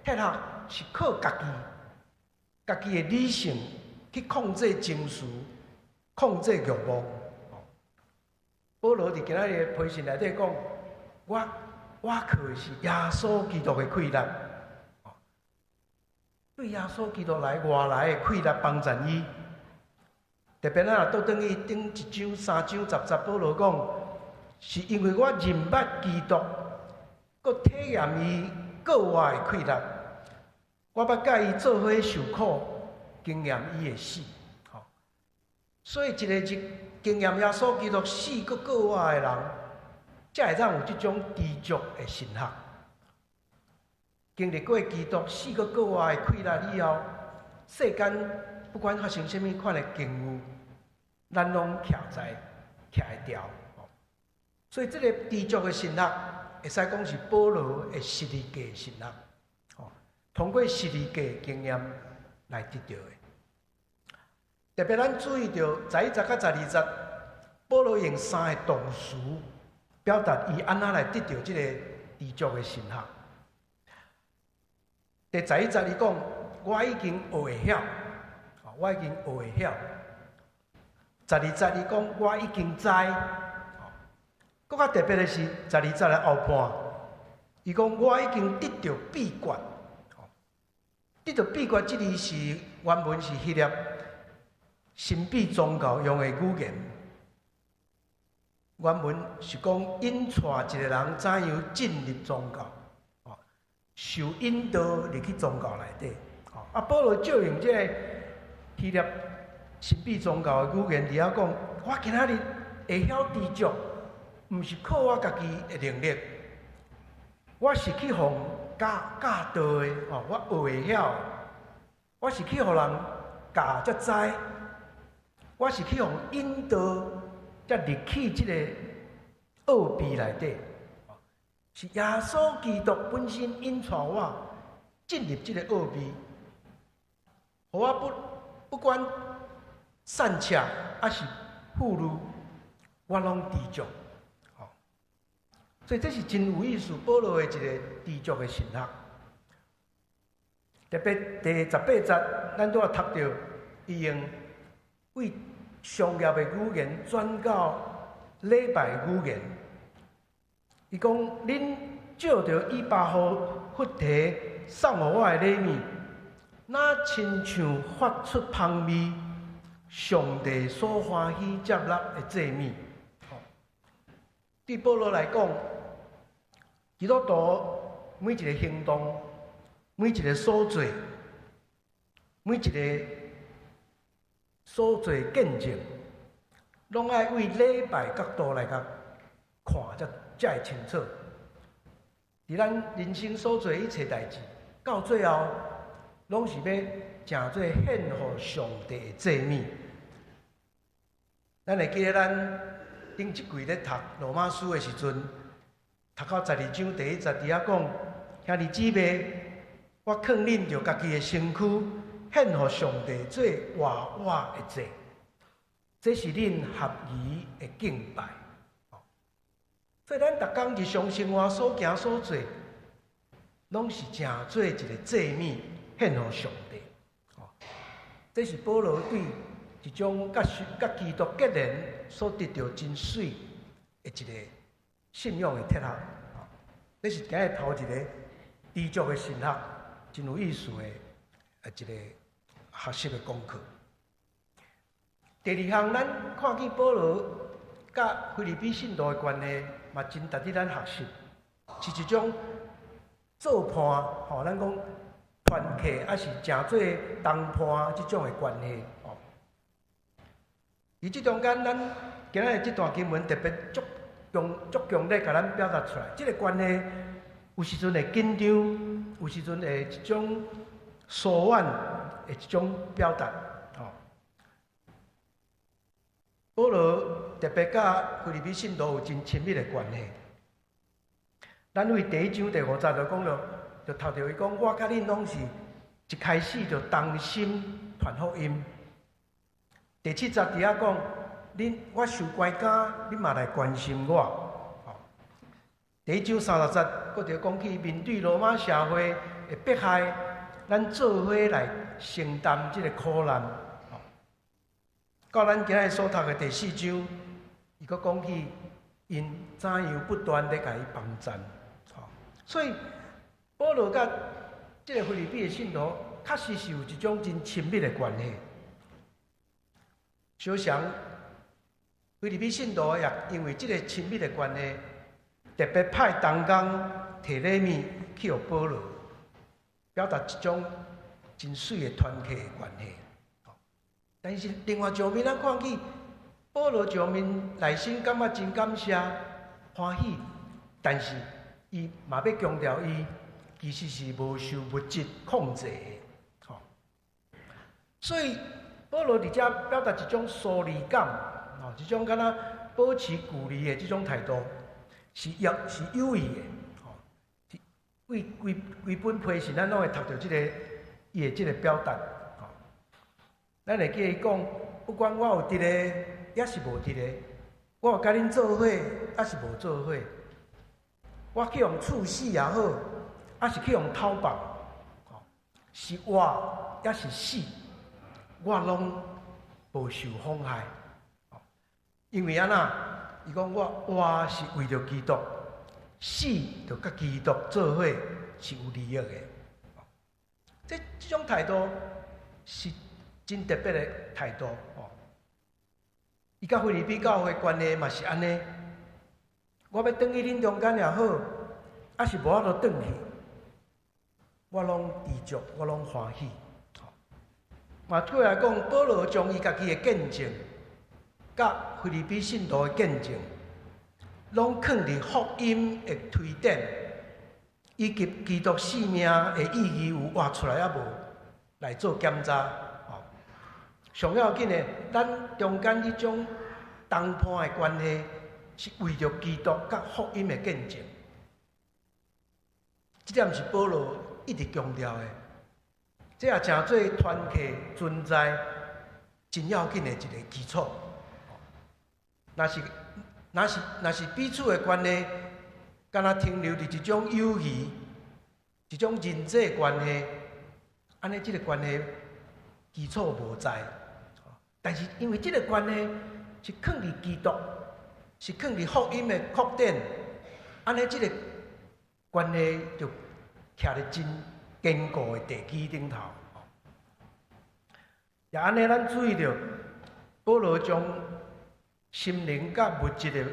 哲学是靠家己的理性去控制情绪、控制欲望。保罗伫今仔日的批信内底讲，我靠的是耶稣基督的气力，对耶稣基督来外来的气力帮助伊。特别咱若倒转去顶1章、3章、10保罗讲，是因为我认捌基督，佮体验伊国外的气力，我捌甲伊做伙受苦，经验伊的死。所以一个经验耶稣基督死佮国外的人，才会当有即种知足的神学。经历过基督死佮国外的气力以后，世间不管发生什么款的境遇，咱拢徛会牢。所以这个知足的神学，会使讲是保罗的实力价神学，通过实力价经验来得到的。特别咱注意到11节到12节，保罗用3个动词表达伊安怎来得到这个知足的神学。第11节伊讲，我已经学会晓，我已经学会晓。12节伊讲，我已经知。更较特别的是12节的后半，伊讲我已经得到秘诀。得到秘诀这字是原文是希腊神秘宗教用的语言。原文是讲引带一个人怎样进入宗教，受引导入去宗教内底。保罗借用这个希腊神秘宗教的语言，伫遐讲，我今仔日会晓知足，毋是靠我家己的能力，我是去互教导的，我学会晓，我是去互人教才知，我是去互引导才入去这个奥秘内底，是耶稣基督本身引带我进入这个奥秘，互我不管善巧还是富裕，我拢知足。所以这是真有意思，保罗的一个知足的神学。特别第18节，咱都要读到，伊用为商业的语言转到礼拜语言。伊讲：恁照着以巴弗提送互我的礼物，那亲像发出香味，上帝所欢喜接纳的祭物。对保罗来讲，基督徒每一个行动、每一个所做、每一个所做见证，拢爱为礼拜角度来甲看，才会清楚。伫咱人生所做一切代志，到最后，拢是要诚做献予上帝的祭物。咱会记得咱顶一季咧读罗马书的时阵，读到12章第1节，伫遐讲，兄弟姊妹，我劝恁着家己的身躯献予上帝做活的祭，这是恁合宜的敬拜。所以咱逐工日常生活所行所做，拢是诚做一个祭物献予上帝。这是保罗对一种甲基督结连所得到真水的一个信仰的哲学。这是今日头一个知足的神学，真有意思的一个学习的功课。第二项，咱看见保罗甲腓立比信徒的关系，嘛真值得咱学习，是一种做伴，咱讲团契，还是诚做同伴这种的关系。而这中间，咱今日这段经文特别足强烈，甲咱表达出来。这个关系有时阵会紧张，有时阵会一种疏远的一种表达。保罗特别甲腓立比信徒有真亲密的关系。咱为第1章第5节就讲了，就头条伊讲，我甲恁拢是一开始就同心传福音。第7节伫遐讲，我受关监，恁嘛来关心我。第1章30节，佫着讲起面对罗马社会的迫害，咱做伙来承担即个苦难。到咱今日所读的第4章，伊佫讲起因怎样不断地甲伊帮衬。所以保罗甲即个腓立比的信徒，确实是有一种真亲密的关系。相像腓立比信徒也因为即个亲密的关系，特别派同工提勒米去予保罗，表达一种真水的团契的关系。但是另外一方面，咱看起保罗上面内心感觉真感谢、欢喜，但是伊嘛要强调伊其实是无受物质控制的。所以保罗伫遮表达一种疏离感，一种敢若保持距离的这种态度，是有意的。规本批信咱拢会读到伊的这个表达。咱会记伊讲，不管我有伫咧，也是无伫咧；我有甲恁做伙，也是无做伙；我去用处死也好，也是去用偷绑，是活也是死，我拢无受妨害。因为安那，伊讲我活是为着基督，死就甲基督做伙是有利益的。这种态度是真特别的态度。伊甲腓立比教会关系嘛是安尼。我要转去恁中间也好，还是无法度转去，我拢知足，我拢欢喜。嘛，过来讲，保罗将伊家己的见证，甲腓立比信徒的见证，拢放伫福音的推展，以及基督生命的意义有活出来啊无，来做检查。上要紧的，咱中间迄种同伴的关系，是为着基督甲福音的见证。这点是保罗一直强调的，这也诚做团契存在真要紧的一个基础。若是彼此的关系，敢若停留伫一种友谊、一种人际关系，安尼这个关系基础无在。但是因为这个关系是放伫基督，是放伫福音的扩展，安尼这个关系就徛伫真坚固的地基顶头。也安尼，咱注意到保罗将心灵甲物质的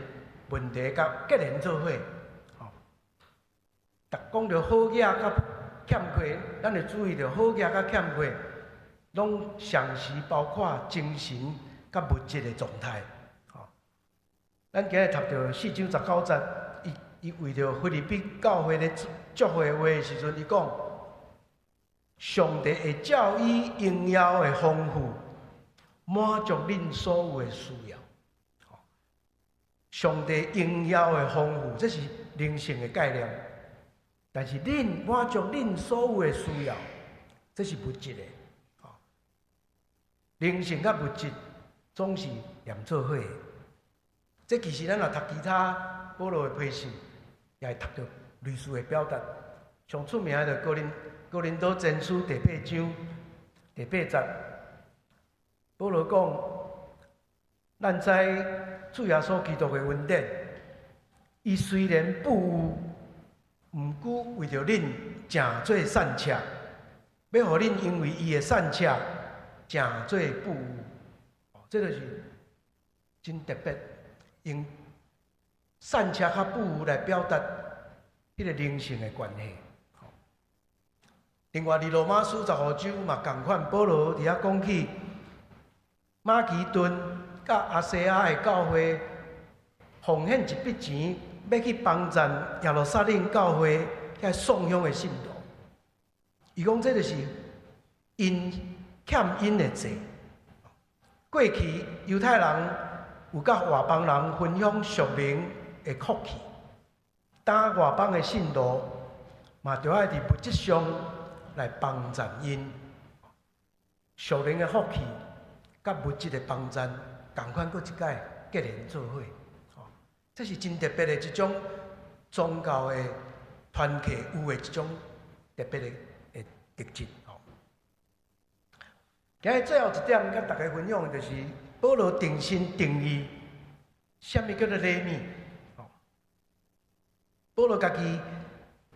问题甲结连做伙。讲到好嘢甲欠缺，咱就注意到好嘢甲欠缺。拢常时包括精神甲物质的状态。咱今日读到4章19节，伊为着腓立比教会咧祝福的话的时阵，伊讲：上帝会照伊荣耀的丰富，满足恁所有的需要。上帝荣耀的丰富，这是灵性的概念。但是恁满足恁所有的需要，这是物质的。灵性甲物质总是连做伙的。这其实咱若读其他保罗的批信，也会读到类似的表达。上出名的就哥林多前书第8章第8节，保罗讲：咱知主耶稣基督的恩典，伊虽然不有，毋过为着恁诚做善车，要互恁因为伊的善车。诚做不有，这就是真特别，用善车甲不有来表达迄个灵性的关系。另外，伫罗马书15章嘛同款，保罗伫遐讲起马其顿甲阿西亚的教会奉献一笔钱，要去帮衬耶路撒冷教会遐送养的信徒。伊讲这就是因。欠因的债。过去犹太人有甲外邦人分享属灵的福气，当外邦的信徒嘛，就爱伫物质上来帮衬因。属灵的福气甲物质的帮衬，同款搁一摆结连做伙。这是真特别的一种宗教的团契有的一种特别的特质。今日最后一点，甲大家分享的就是保罗定心定义，什么叫做礼物？保罗家己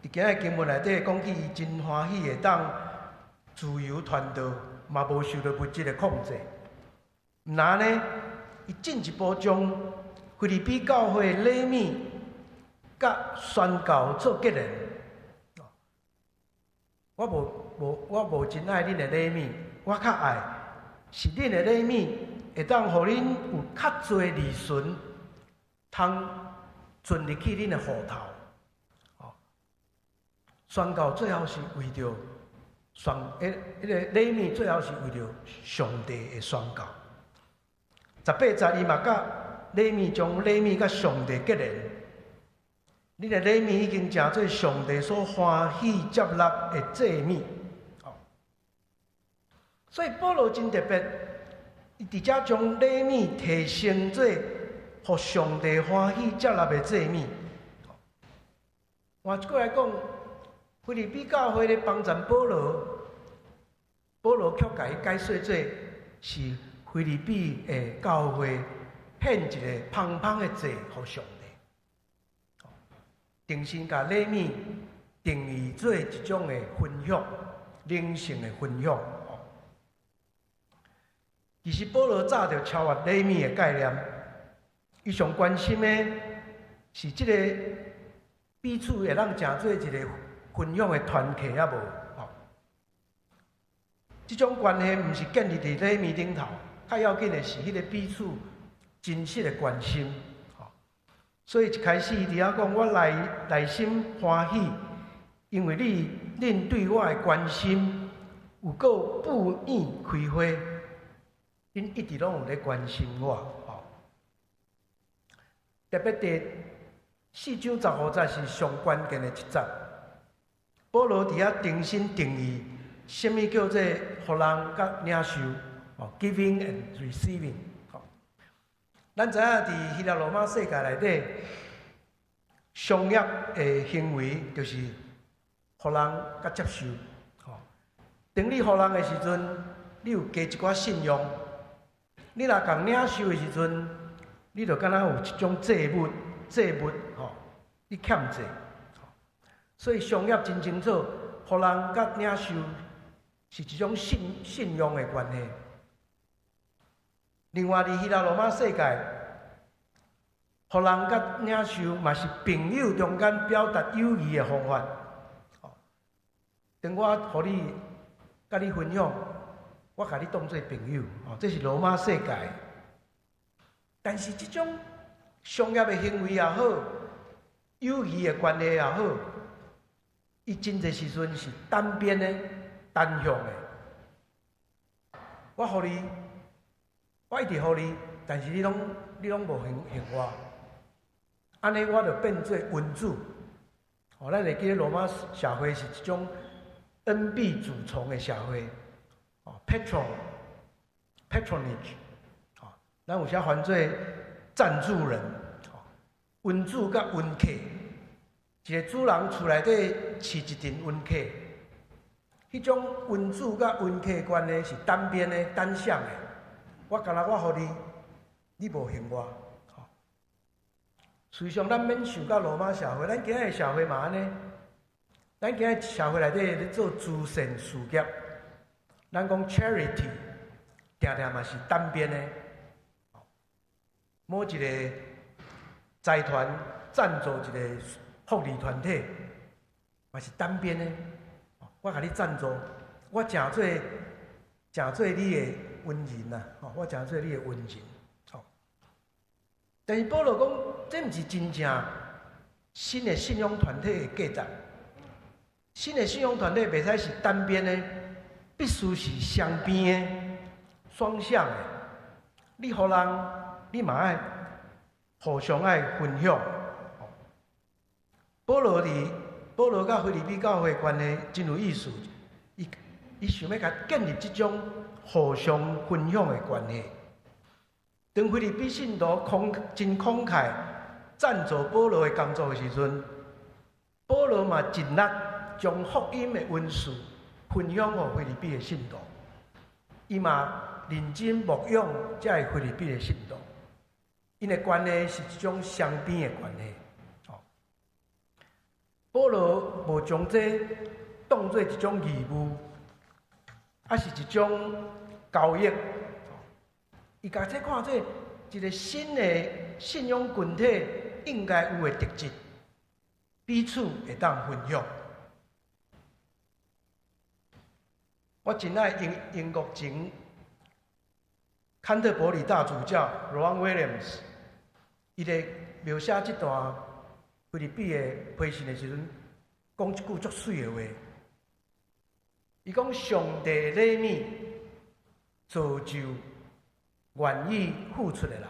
伫今日经文内底讲起，伊真欢喜会当自由传道，嘛无受到物质的控制。然呢，伊进一步将腓立比教会的礼物甲宣教做结连。我无真爱恁的礼物。我较爱是恁的礼物，会当互恁有较侪利润，通存入去恁的户头。宣教最后是为着迄个礼物，最后是为着上帝的宣教。18节伊嘛甲礼物将礼物甲上帝结连。恁的礼物已经成做上帝所欢喜接纳的祭物。所以保罗真特别，伊直接将礼物提升做，互上帝欢喜接纳的祭物。换一句来讲，腓立比教会咧帮衬保罗，保罗却甲伊解说做是腓立比的教会献一个芳芳的祭互上帝。定心甲礼物定义做一种的分享，灵性的分享。其实保罗早就超越礼物的概念，伊上关心的是即个彼此会当成做一个分享的团契，也无即种关系毋是建立伫礼物顶头，较要紧的是迄个彼此真实的关心。所以一开始伊伫遐讲，我内心欢喜，因为恁对我的关心有够不厌开花。恁一直拢有咧关心我，特别伫4章15节是上关键的一节。保罗伫遐定心定义，什么叫做互人甲领受？giving and receiving。咱知影伫希腊罗马世界内底，商业的行为就是互人甲接受。当你互人的时阵，你有加一寡信用。你若共领受的时阵，你就敢若有一种债务，你欠债。所以商业真清楚，互人甲领受是一种信用的关系。另外，伫希腊罗马世界，互人甲领受嘛是朋友中间表达友谊的方法。等我互你甲你分享。我甲你当作朋友，这是罗马世界。但是这种商业的行为也好，友谊的关系也好，伊真侪时阵是单边的、单向的。我互你，我一直互你，但是你拢无还我，安尼我就变做君主。咱会记得罗马社会是一种恩庇主从的社会。patronage， 咱有些翻做赞助人，温主甲温客，一个主人厝内底饲一群温客，迄种温主甲温客关系是单边的、单向的。我干那我互你，你无还我。实际上，咱免想到罗马社会，咱今日社会嘛安尼，咱今日社会内底咧做慈善事业。咱讲 charity， 定定嘛是单边的，某一个财团赞助一个福利团体，嘛是单边的。我甲你赞助，我诚做你的恩人呐，我诚做你的恩人。但是保罗讲，这毋是真正新的信仰团体的价值。新的信仰团体袂使是单边的。必须是双边的、双向的。你互人，你嘛爱互相爱分享。保罗甲腓立比教会关系真有意思，伊想要甲建立这种互相分享的关系。当腓立比信徒真慷慨赞助保罗的工作的时阵，罗嘛尽力将福音的温书分享给菲律宾的信徒，伊嘛认真牧养这个菲律宾的信徒，因的关系是一种双边的关系。保罗无将这当作一种义务，还是一种交易。伊把这看作一个新的信仰群体应该有的特质，彼此会当分享。我真爱英国前坎特伯里大主教 Rowan Williams， 伊咧描写这段菲律宾的批信的时阵，讲一句足水的话。伊讲上帝怜悯造就愿意付出的人。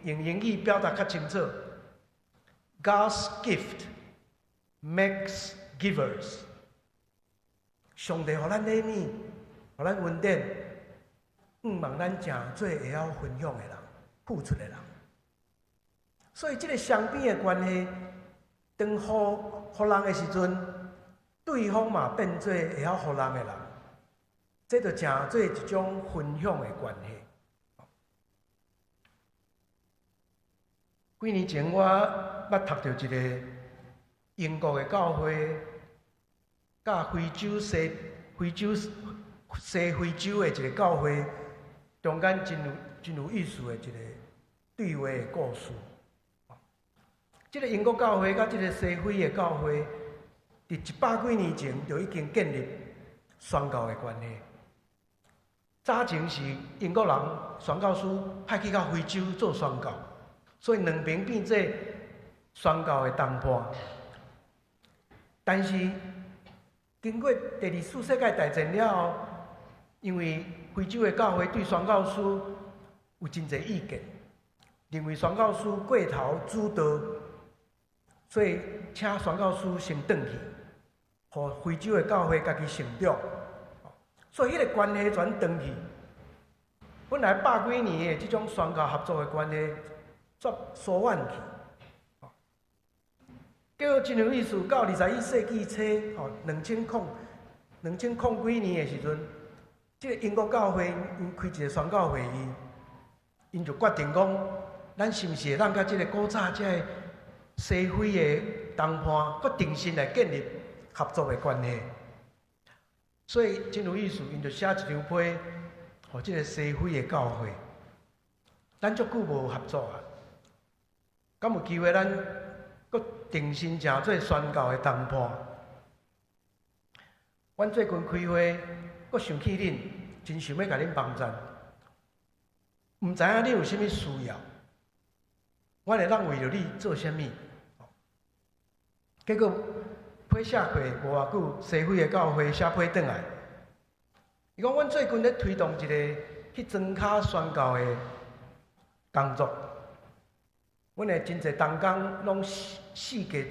用英语表达较清楚 ，God's gift makes givers。上帝互咱怜悯，互咱恩典，望咱诚做会晓分享的人，付出的人。所以，这个双边的关系，当互人的时阵，对方嘛变做会晓互人的人，这就诚做一种分享的关系。几年前，我捌读到一个英国的教会，甲西非洲的一个教会，中间真有意思的一个对话的故事。这个英国教会甲这个西非的教会，伫100几年前就已经建立宣教的关系。早前是英国人宣教师派去到非洲做宣教，所以两边变做宣教的同伴。但是经过第2次世界大战了后，因为非洲的教会对宣教师有真侪意见，认为宣教师过头主导，所以请宣教师先转去，互非洲的教会家己成长。所以迄个关系转转去，本来100几年的这种宣教合作的关系，煞疏远去。结果真有意思，到21世纪初2000几年的时阵，这个英国教会因开一个宣教会议，因就决定讲，咱是毋是会当甲这个古早这个西非的同伴，佮重新来建立合作的关系。所以真有意思，因就写一张批，互这个西非的教会。咱足久无合作啊，敢有机会咱佮定心诚做宣教的同伴。阮最近开会，佮想起恁，真想要甲恁帮衬。毋知影恁有啥物需要，阮会当为着你做啥物。结果批写过无偌久，西非的教会写批转来，伊讲阮最近咧推动一个去庄卡宣教的工作。阮的真侪同工拢四界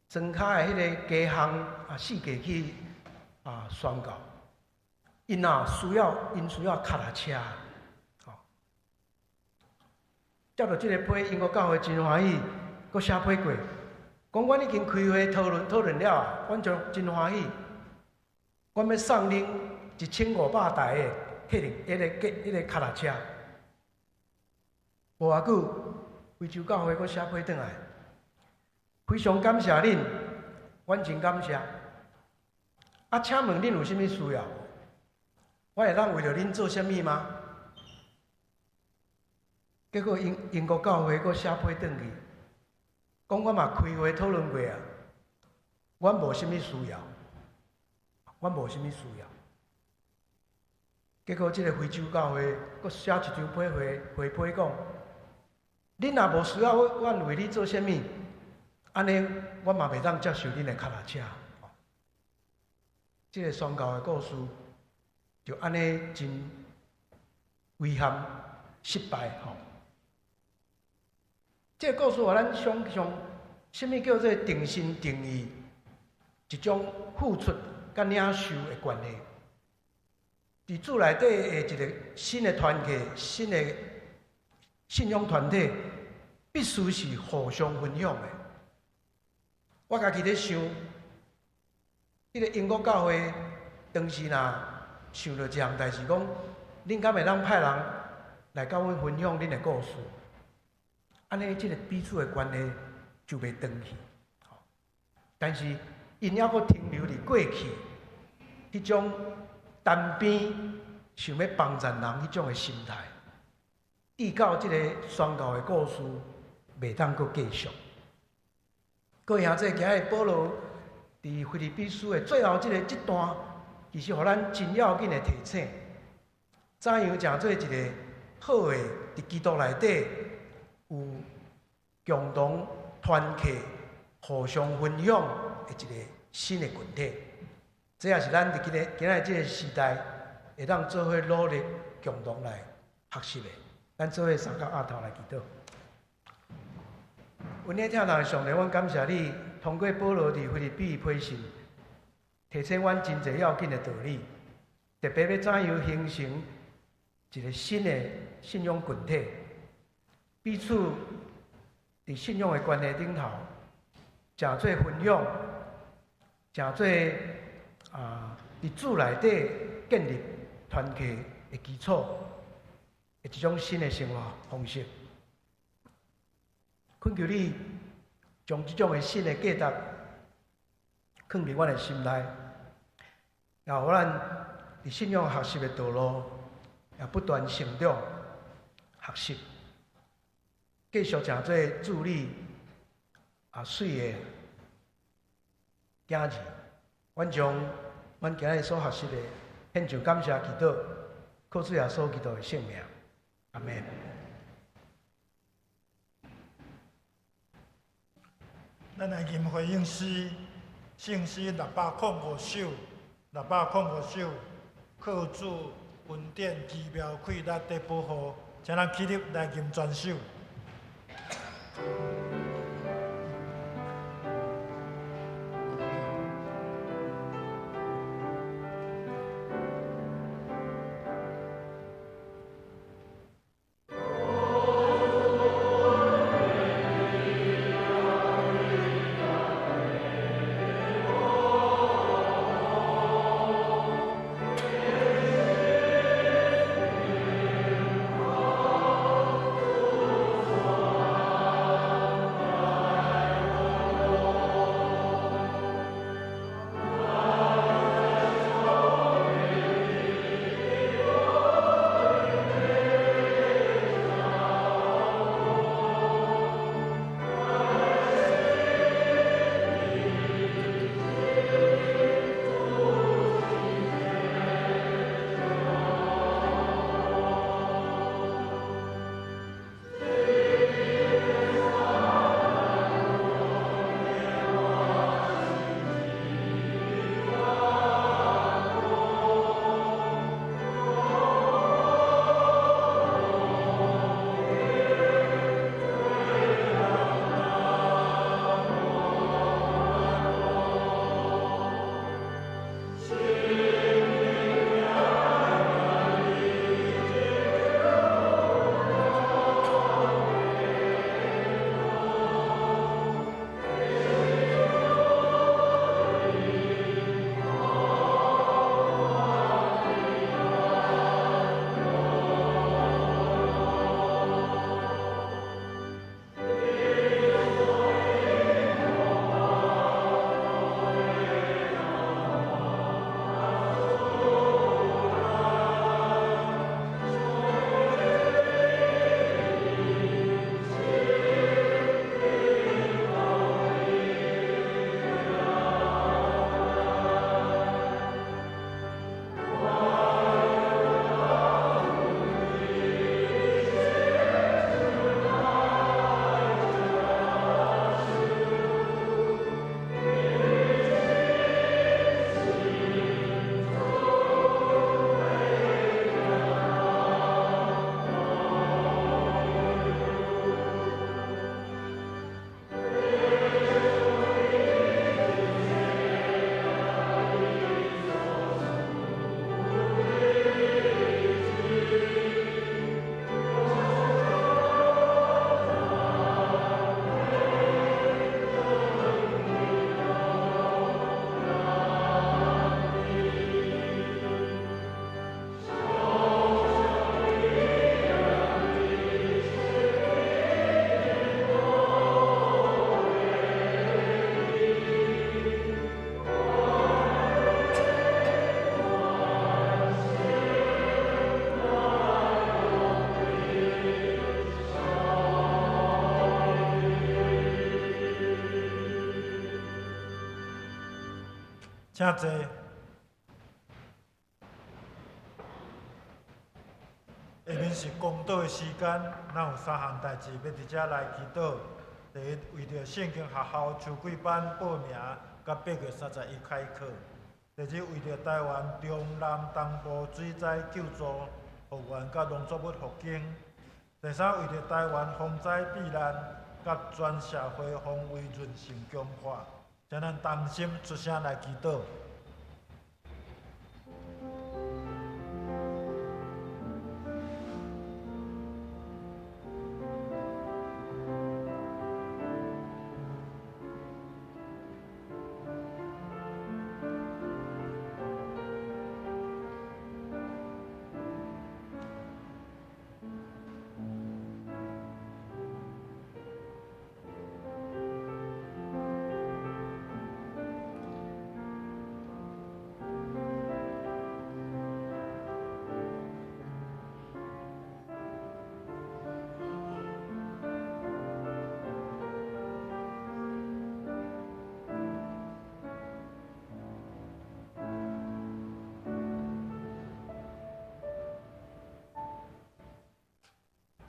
庄卡的迄个家巷四界去宣教。因需要脚踏车，接到这个批，英国教会真欢喜，佮写批过，讲阮已经开会讨论了，阮就真欢喜，阮要送恁1500台的迄个脚踏车。无偌久，非洲教会佮写批转来，非常感谢恁，阮真感谢。请问恁有啥物需要？我会当为着恁做啥物吗？结果英国教会佫写批转去，讲我嘛开会讨论过啊，阮无啥物需要，阮无啥物需要。结果这个非洲教会佫写一张回批讲，恁若无需要阮为你做啥物，安尼阮嘛袂当接受恁的脚踏车。这个宣教的故事就安尼真遗憾失败吼。这个故事互咱想象，什么叫做定心定义？一种付出甲领受的关系。伫主内底的一个新的团体、新的信仰团体，必须是互相分享的。我家己咧想，迄个英国教会当时若想到一项代志，讲恁敢会当派人来甲阮分享恁的故事，安尼即个彼此的关系就袂断去。但是因还阁停留伫过去迄种单边想要帮助人迄种的心态，直到即个宣教的故事袂当阁继续。各位兄弟，今日保罗伫腓立比书的最后这段，其实互咱真要紧的提醒，怎样诚做一个好的伫基督内底有共同团契、互相分享的一个新的群体。这也是咱伫今日这个时代会当做伙努力共同来学习的。咱做伙三角额头来祈祷。阮咧听人上帝，阮感谢你，通过保罗伫腓立比批信，提醒阮真侪要紧的道理，特别要怎样形成一个新的信仰群体，彼此伫信仰的关系顶头，诚做分享，诚做伫主内底建立团契的基础的一种新的生活方式。恳求你将这种的新的价值放伫阮的心内，也互咱伫信仰学习的道路也不断成长、学习，继续诚做助力水的囝儿。阮将阮今日所学习的献上感谢祈祷，靠主耶稣基督的圣名，阿门。咱来吟回应诗，圣诗605首，605首，靠主恩典奇妙快乐的保护，请咱起立来吟全首。请坐。下面是公道的时间，咱有3项代志要伫遮来祈祷。第一，为着圣经学校秋季班报名，到8月31开课；第二，为着台湾中南东部水灾救助复原甲农作物复兴；第三，为着台湾风灾避难甲全社会防卫韧性强化，请咱同心出声来祈祷。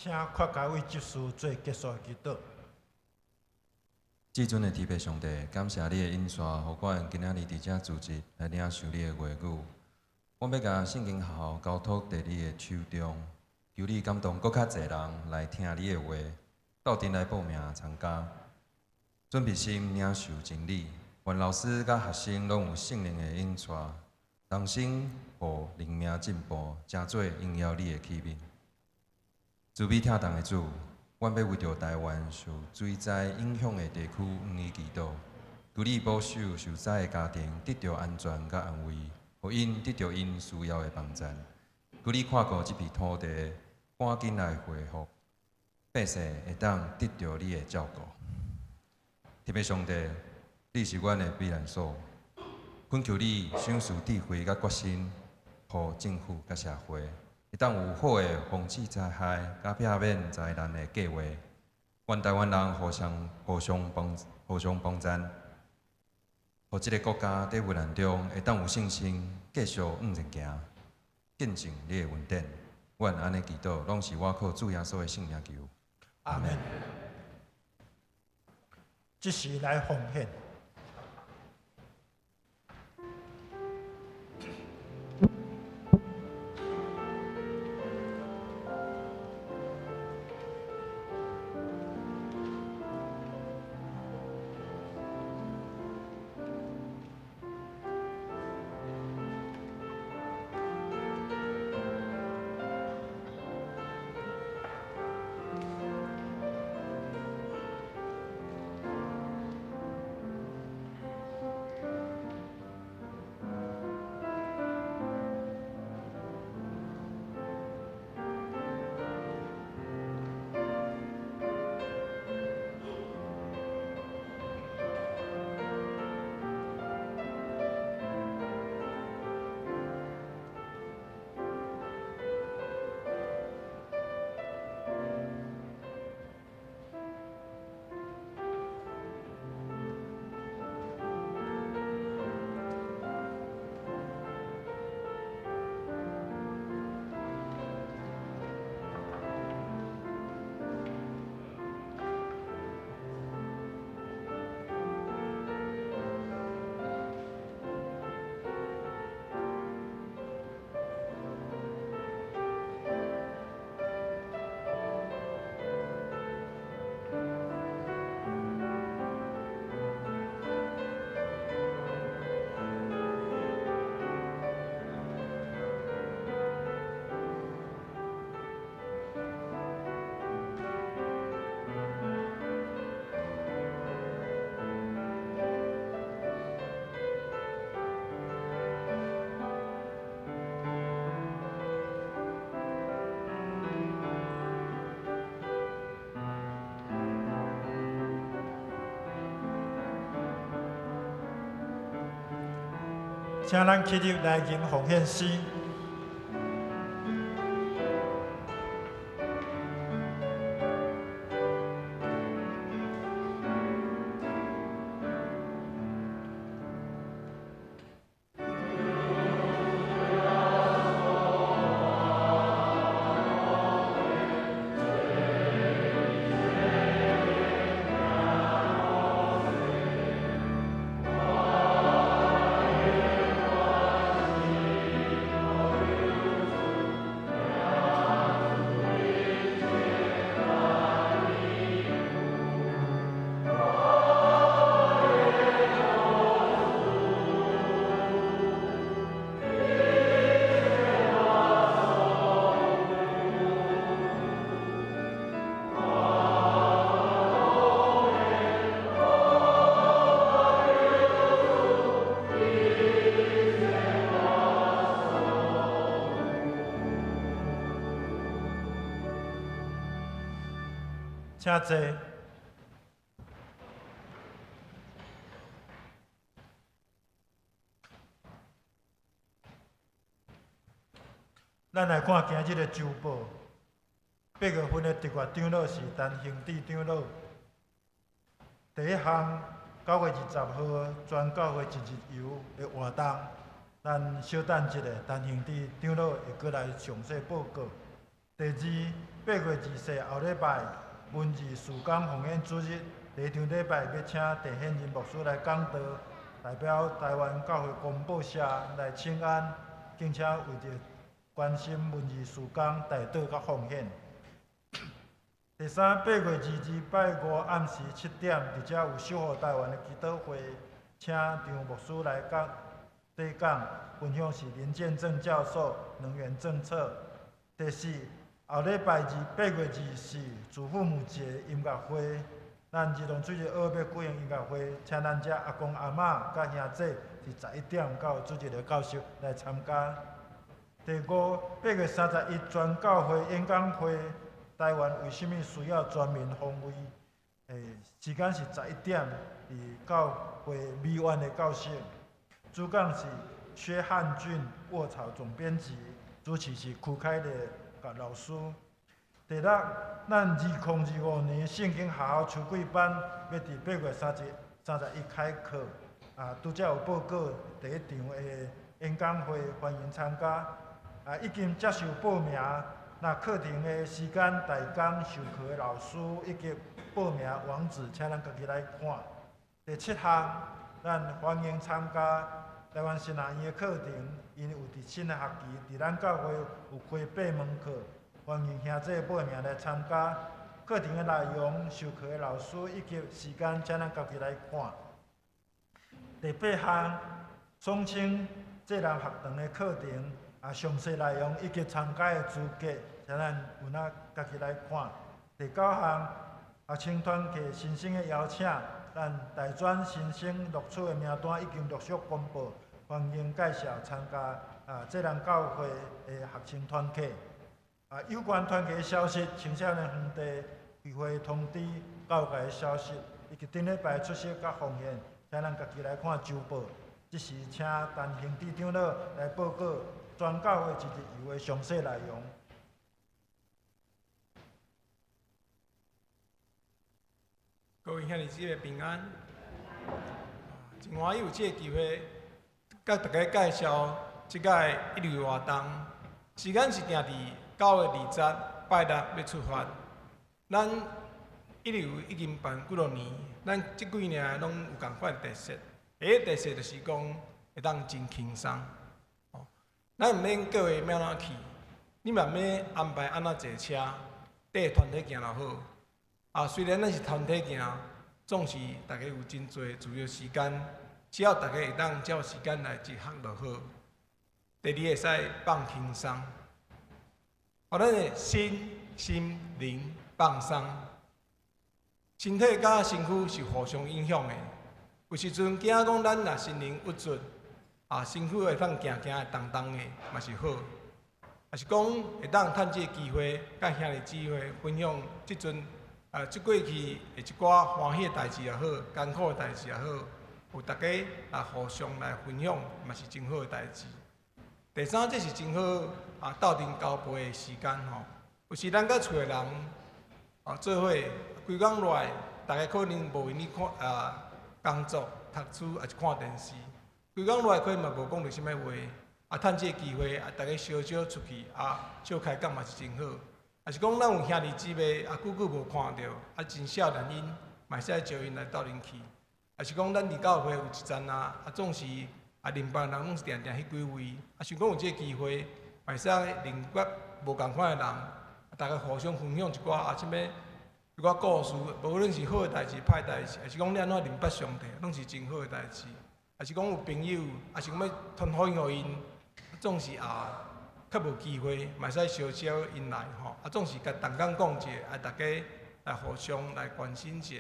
请扩家为执事做结束祈祷。至尊的天父上帝，感谢你的引线，互阮今仔日伫遮组织来领受你的话语。我要甲圣经学校交托伫你的手中，求你感动搁较侪人来听你的话，斗阵来报名参加。准备心领受真理，愿老师甲学生拢有圣灵的引线，同心互灵命进步，诚做荣耀你的器皿。慈悲疼痛的主，阮要为着台湾受水灾影响的地区向你祈祷，求你保守受灾的家庭得到安全甲安慰，互因得到因需要的帮助。求你看顾这片土地，赶紧来恢复，百姓会当得到你的照顾。特别上帝，你是阮的避难所，恳求你赏赐智慧甲决心，互政府甲社会。会当有好的防治灾害，甲避免灾难的计划。愿台湾人互相帮赞，互这个国家在危难中会当有信心，继续往前行，见证你的恩典。愿安尼祈祷，拢是我靠主耶稣的圣名求。阿门。即时来奉献。请咱起立来吟奉献诗。请坐。咱来看今日的周报。8月份的特约长老是陈兴志长老。第一项，9月20号全教会一日游的活动，咱稍等一下，陈兴志长老会过来详细报告。第二，8月24后礼拜文字事工奉献主日，第一场礼拜要请陈显仁牧师来讲道，代表台湾教会公报社来请安，并且为着关心文字事工代祷甲奉献。第三，8月22拜五暗时7点，伫遮有守护台湾的祈祷会，请张牧师来对讲，分享是林建正教授能源政策。第四，后礼拜8月24祖父母节音乐会，咱日龙水的学要举行音乐会，请咱遮阿公阿嬷甲兄弟是11点到主日的教室来参加。第五，8月31全教会演讲会。台湾为什么需要全面防卫？时间是11点，伫教会美院的教室。主讲是薛汉俊卧槽总编辑，主持是区凯的老师。第六，咱2025年圣经学校秋季班要伫8月31开课。拄则有报告第一场的演讲会，欢迎参加。已经接受报名。那课程的时间、大纲、授课的老师以及报名网址，请咱家己来看。第七项，咱欢迎参加台湾新学院的课程，因有伫新的学期，伫咱教会有开8门课，欢迎兄弟报名来参加。课程的内容、授课的老师以及时间，请咱家己来看。第八项，双清职人学堂的课程。详细内容以及参加的资格，请咱有哪家己来看。第9项，学青团契新生的邀请，咱大专新生录取的名单已经陆续公布，欢迎介绍参加职人教会的学青团契。有关团契的消息、青少年园地聚会通知、教界的消息，以及顶礼拜出席甲奉献，请咱家己来看周报。即时请陈兴志长老来报告。全教会一日游的详细内容。各位兄弟姊妹平安。真欢喜有这个机会，甲大家介绍即届一日活动。时间是定伫9月20拜六要出发。咱一日游已经办几落年，咱即几年拢有共款特色。第一特色就是讲会当真轻松。咱毋免各位要哪去，你嘛免安排安怎坐车，缀团体行就好。虽然咱是团体行，总是大家有真侪自由时间，只要大家会当照时间来集合就好。第二会使放轻松，互咱的心灵放松。身体甲身躯是互相影响的，有时阵惊讲咱若心灵郁卒。身躯会当行会重重的，嘛是好。也是讲会当趁这个机会，甲兄弟姊妹分享即阵即过去的一寡欢喜的代志也好，艰苦的代志也好，有大家互相来分享，嘛是真好的代志。第三，这是真好斗阵交陪的时间吼。有时咱甲厝的人做伙规工落来，大家可能无因咧看工作、读书，还是看电视。规工落来可能嘛无讲着啥物话，趁这个机会大家小小出去小开讲嘛是真好。也是讲咱有兄弟姊妹久久无看到，真少年因嘛会使招因来斗阵去。也是讲咱伫教会有一站总是邻邦人拢是定定迄几位，想讲有这个机会，嘛会使另外无共款的人，大家互相分享一寡啥物一寡故事，无论是好的代志、歹代志，也是讲你安怎认识上帝，拢是真好的代志。也是讲有朋友，也是讲要传福音互因，总是较无机会，嘛会使小招因来吼。总是甲同工讲者，大家来互相来关心者。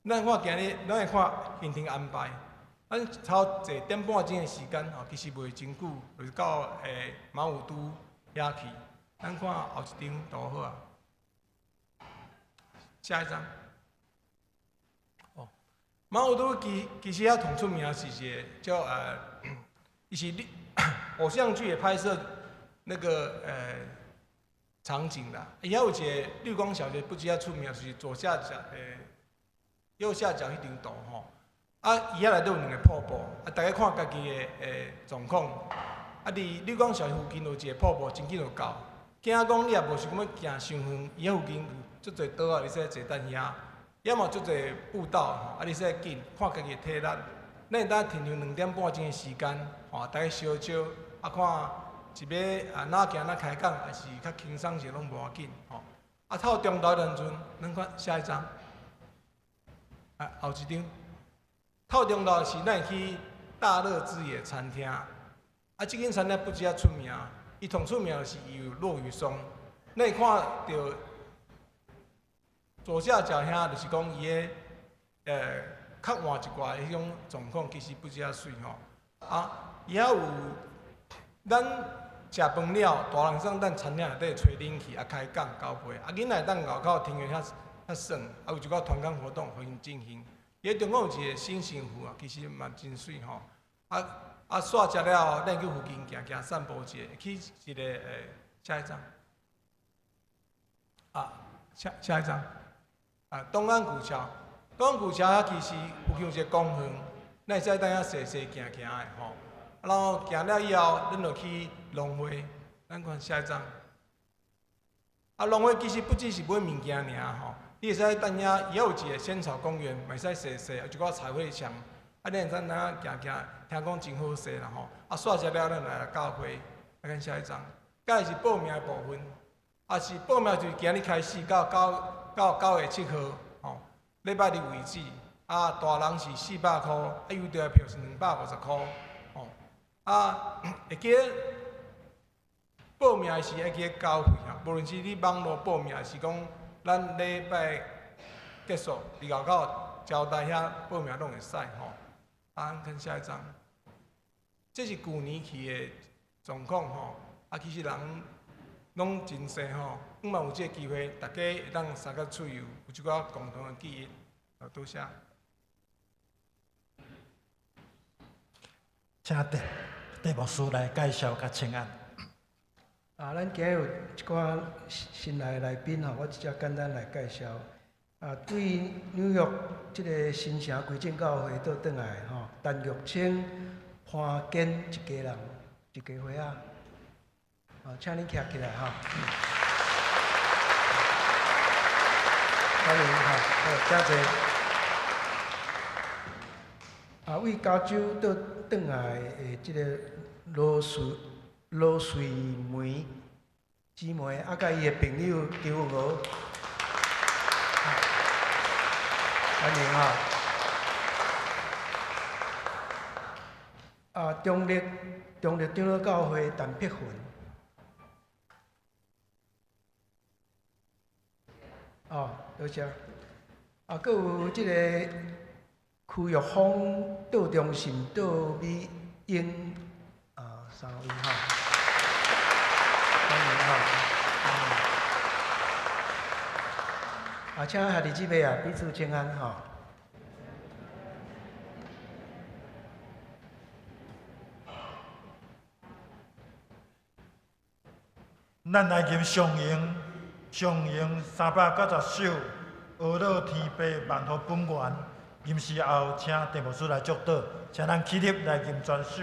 咱看今日，咱会看行程安排。咱差不多1点半钟的时间其实袂真久，就是到马武都遐去。咱看后一张图好啊。下一张。哦，马武都其实遐同出名是一个叫伊是偶像剧的拍摄那个场景啦。伊遐有一个绿光小姐，不只遐出名，就是左下角右下角迄张图吼。啊，伊遐内底有2个瀑布，啊，大家看家己的状况。啊，伫绿光小姐附近有一个瀑布，真紧就到。惊讲你也无想要行伤远，伊遐附近足侪岛啊，你使坐等遐。要么足侪步道吼，啊，你使紧看家己的体力。咱会当停留2点半钟的时间，吼，大家烧烧，啊，看一尾哪行哪开讲，还是较轻松些，拢无要紧吼。啊，透中岛的时阵，咱看下一张。啊，后一张。透中岛是咱会去大乐之野餐厅。啊，即间餐厅不只啊出名，伊同出名就是伊有落羽松。咱会看到左下角遐，就是讲伊的较换一挂的迄种状况，其实不只啊水吼。啊，伊遐有咱食饭了，大人上咱餐厅内底吹冷气，啊开讲交配，啊囡仔当外口庭院遐耍，啊有一个团康活动互因进行。伊中港有一个新城湖啊，其实嘛真水吼。啊，煞食了，咱去附近行行散步一下，去一个下一张。啊，下一张。啊，东安古桥，东安古桥遐其实有像一个公园，咱会使等遐踅踅行行的吼。然后行了以后，咱就去农会，咱看下一张。啊，农会其实不只是买物件尔吼，你会使等遐，也有一个仙草公园，嘛会使踅踅，有一个彩绘墙。啊，咱会使等遐行行，听讲真好势啦吼。啊，煞食了，咱来教会，来看下一张。甲是报名的部分，啊是报名就是今日开始到9月7号，吼，礼拜日为止。啊，大人是400块，啊，优惠票是250块，吼。啊，会记报名时会记交费啊，无论是你网络报名，还是讲咱礼拜结束2号到交代遐报名拢会使吼。啊，看下一张，这是旧年去的状况吼。啊，其实人拢真济吼，嘛有这个机会，大家会当三角出游，有一个共同的记忆。多谢。请题目师来介绍甲请安。啊，咱今日有一寡新来的来宾吼，我只简单来介绍。啊，对纽约即个新城归正教会倒转来吼，陈玉清、潘坚一家人，一家伙仔，哦，请恁徛起来吼。欢迎哈，好，谢谢。啊，为加州倒转来的即个罗瑞梅姊妹，啊，甲伊的朋友刘娥，欢迎哈。啊，中立长老教会陈碧云。哦，多谢。啊，阁有即个区玉芳、道中信、道美英啊3位哈，欢迎哈。啊，请兄弟姊妹啊，彼此请安哈。咱来吟上迎390首，俄乐天父万福本源。吟诗后，请题目师来祝祷，请咱起立来吟全首。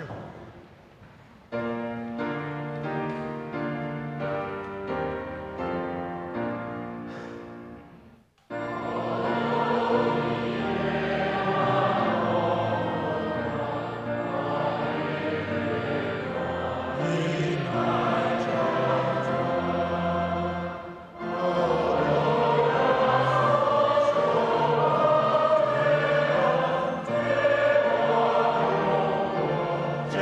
家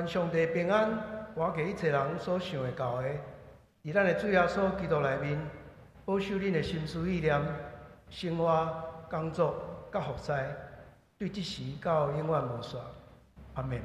愿上帝平安，瓦给一切人所想会到的，伫咱的主耶稣基督内面，保守恁的心思意念、生活、工作、甲服侍，对即时到永远无煞。阿门。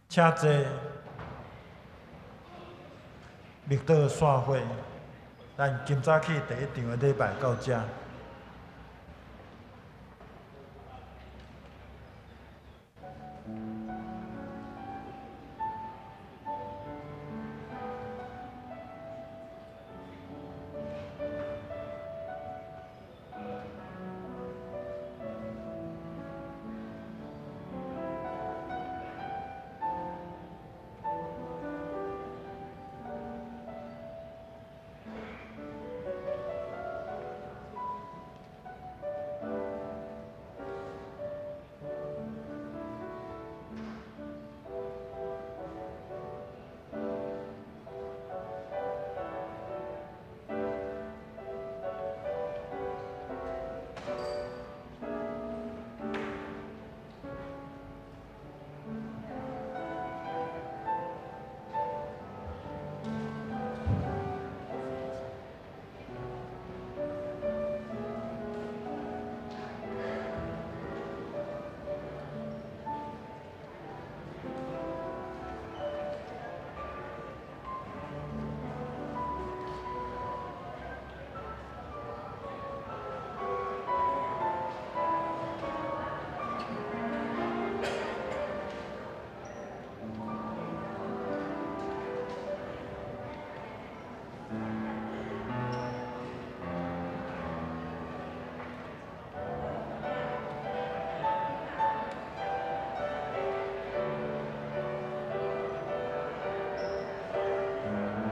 请坐，绿岛散会，咱今早起第一场的礼拜到这。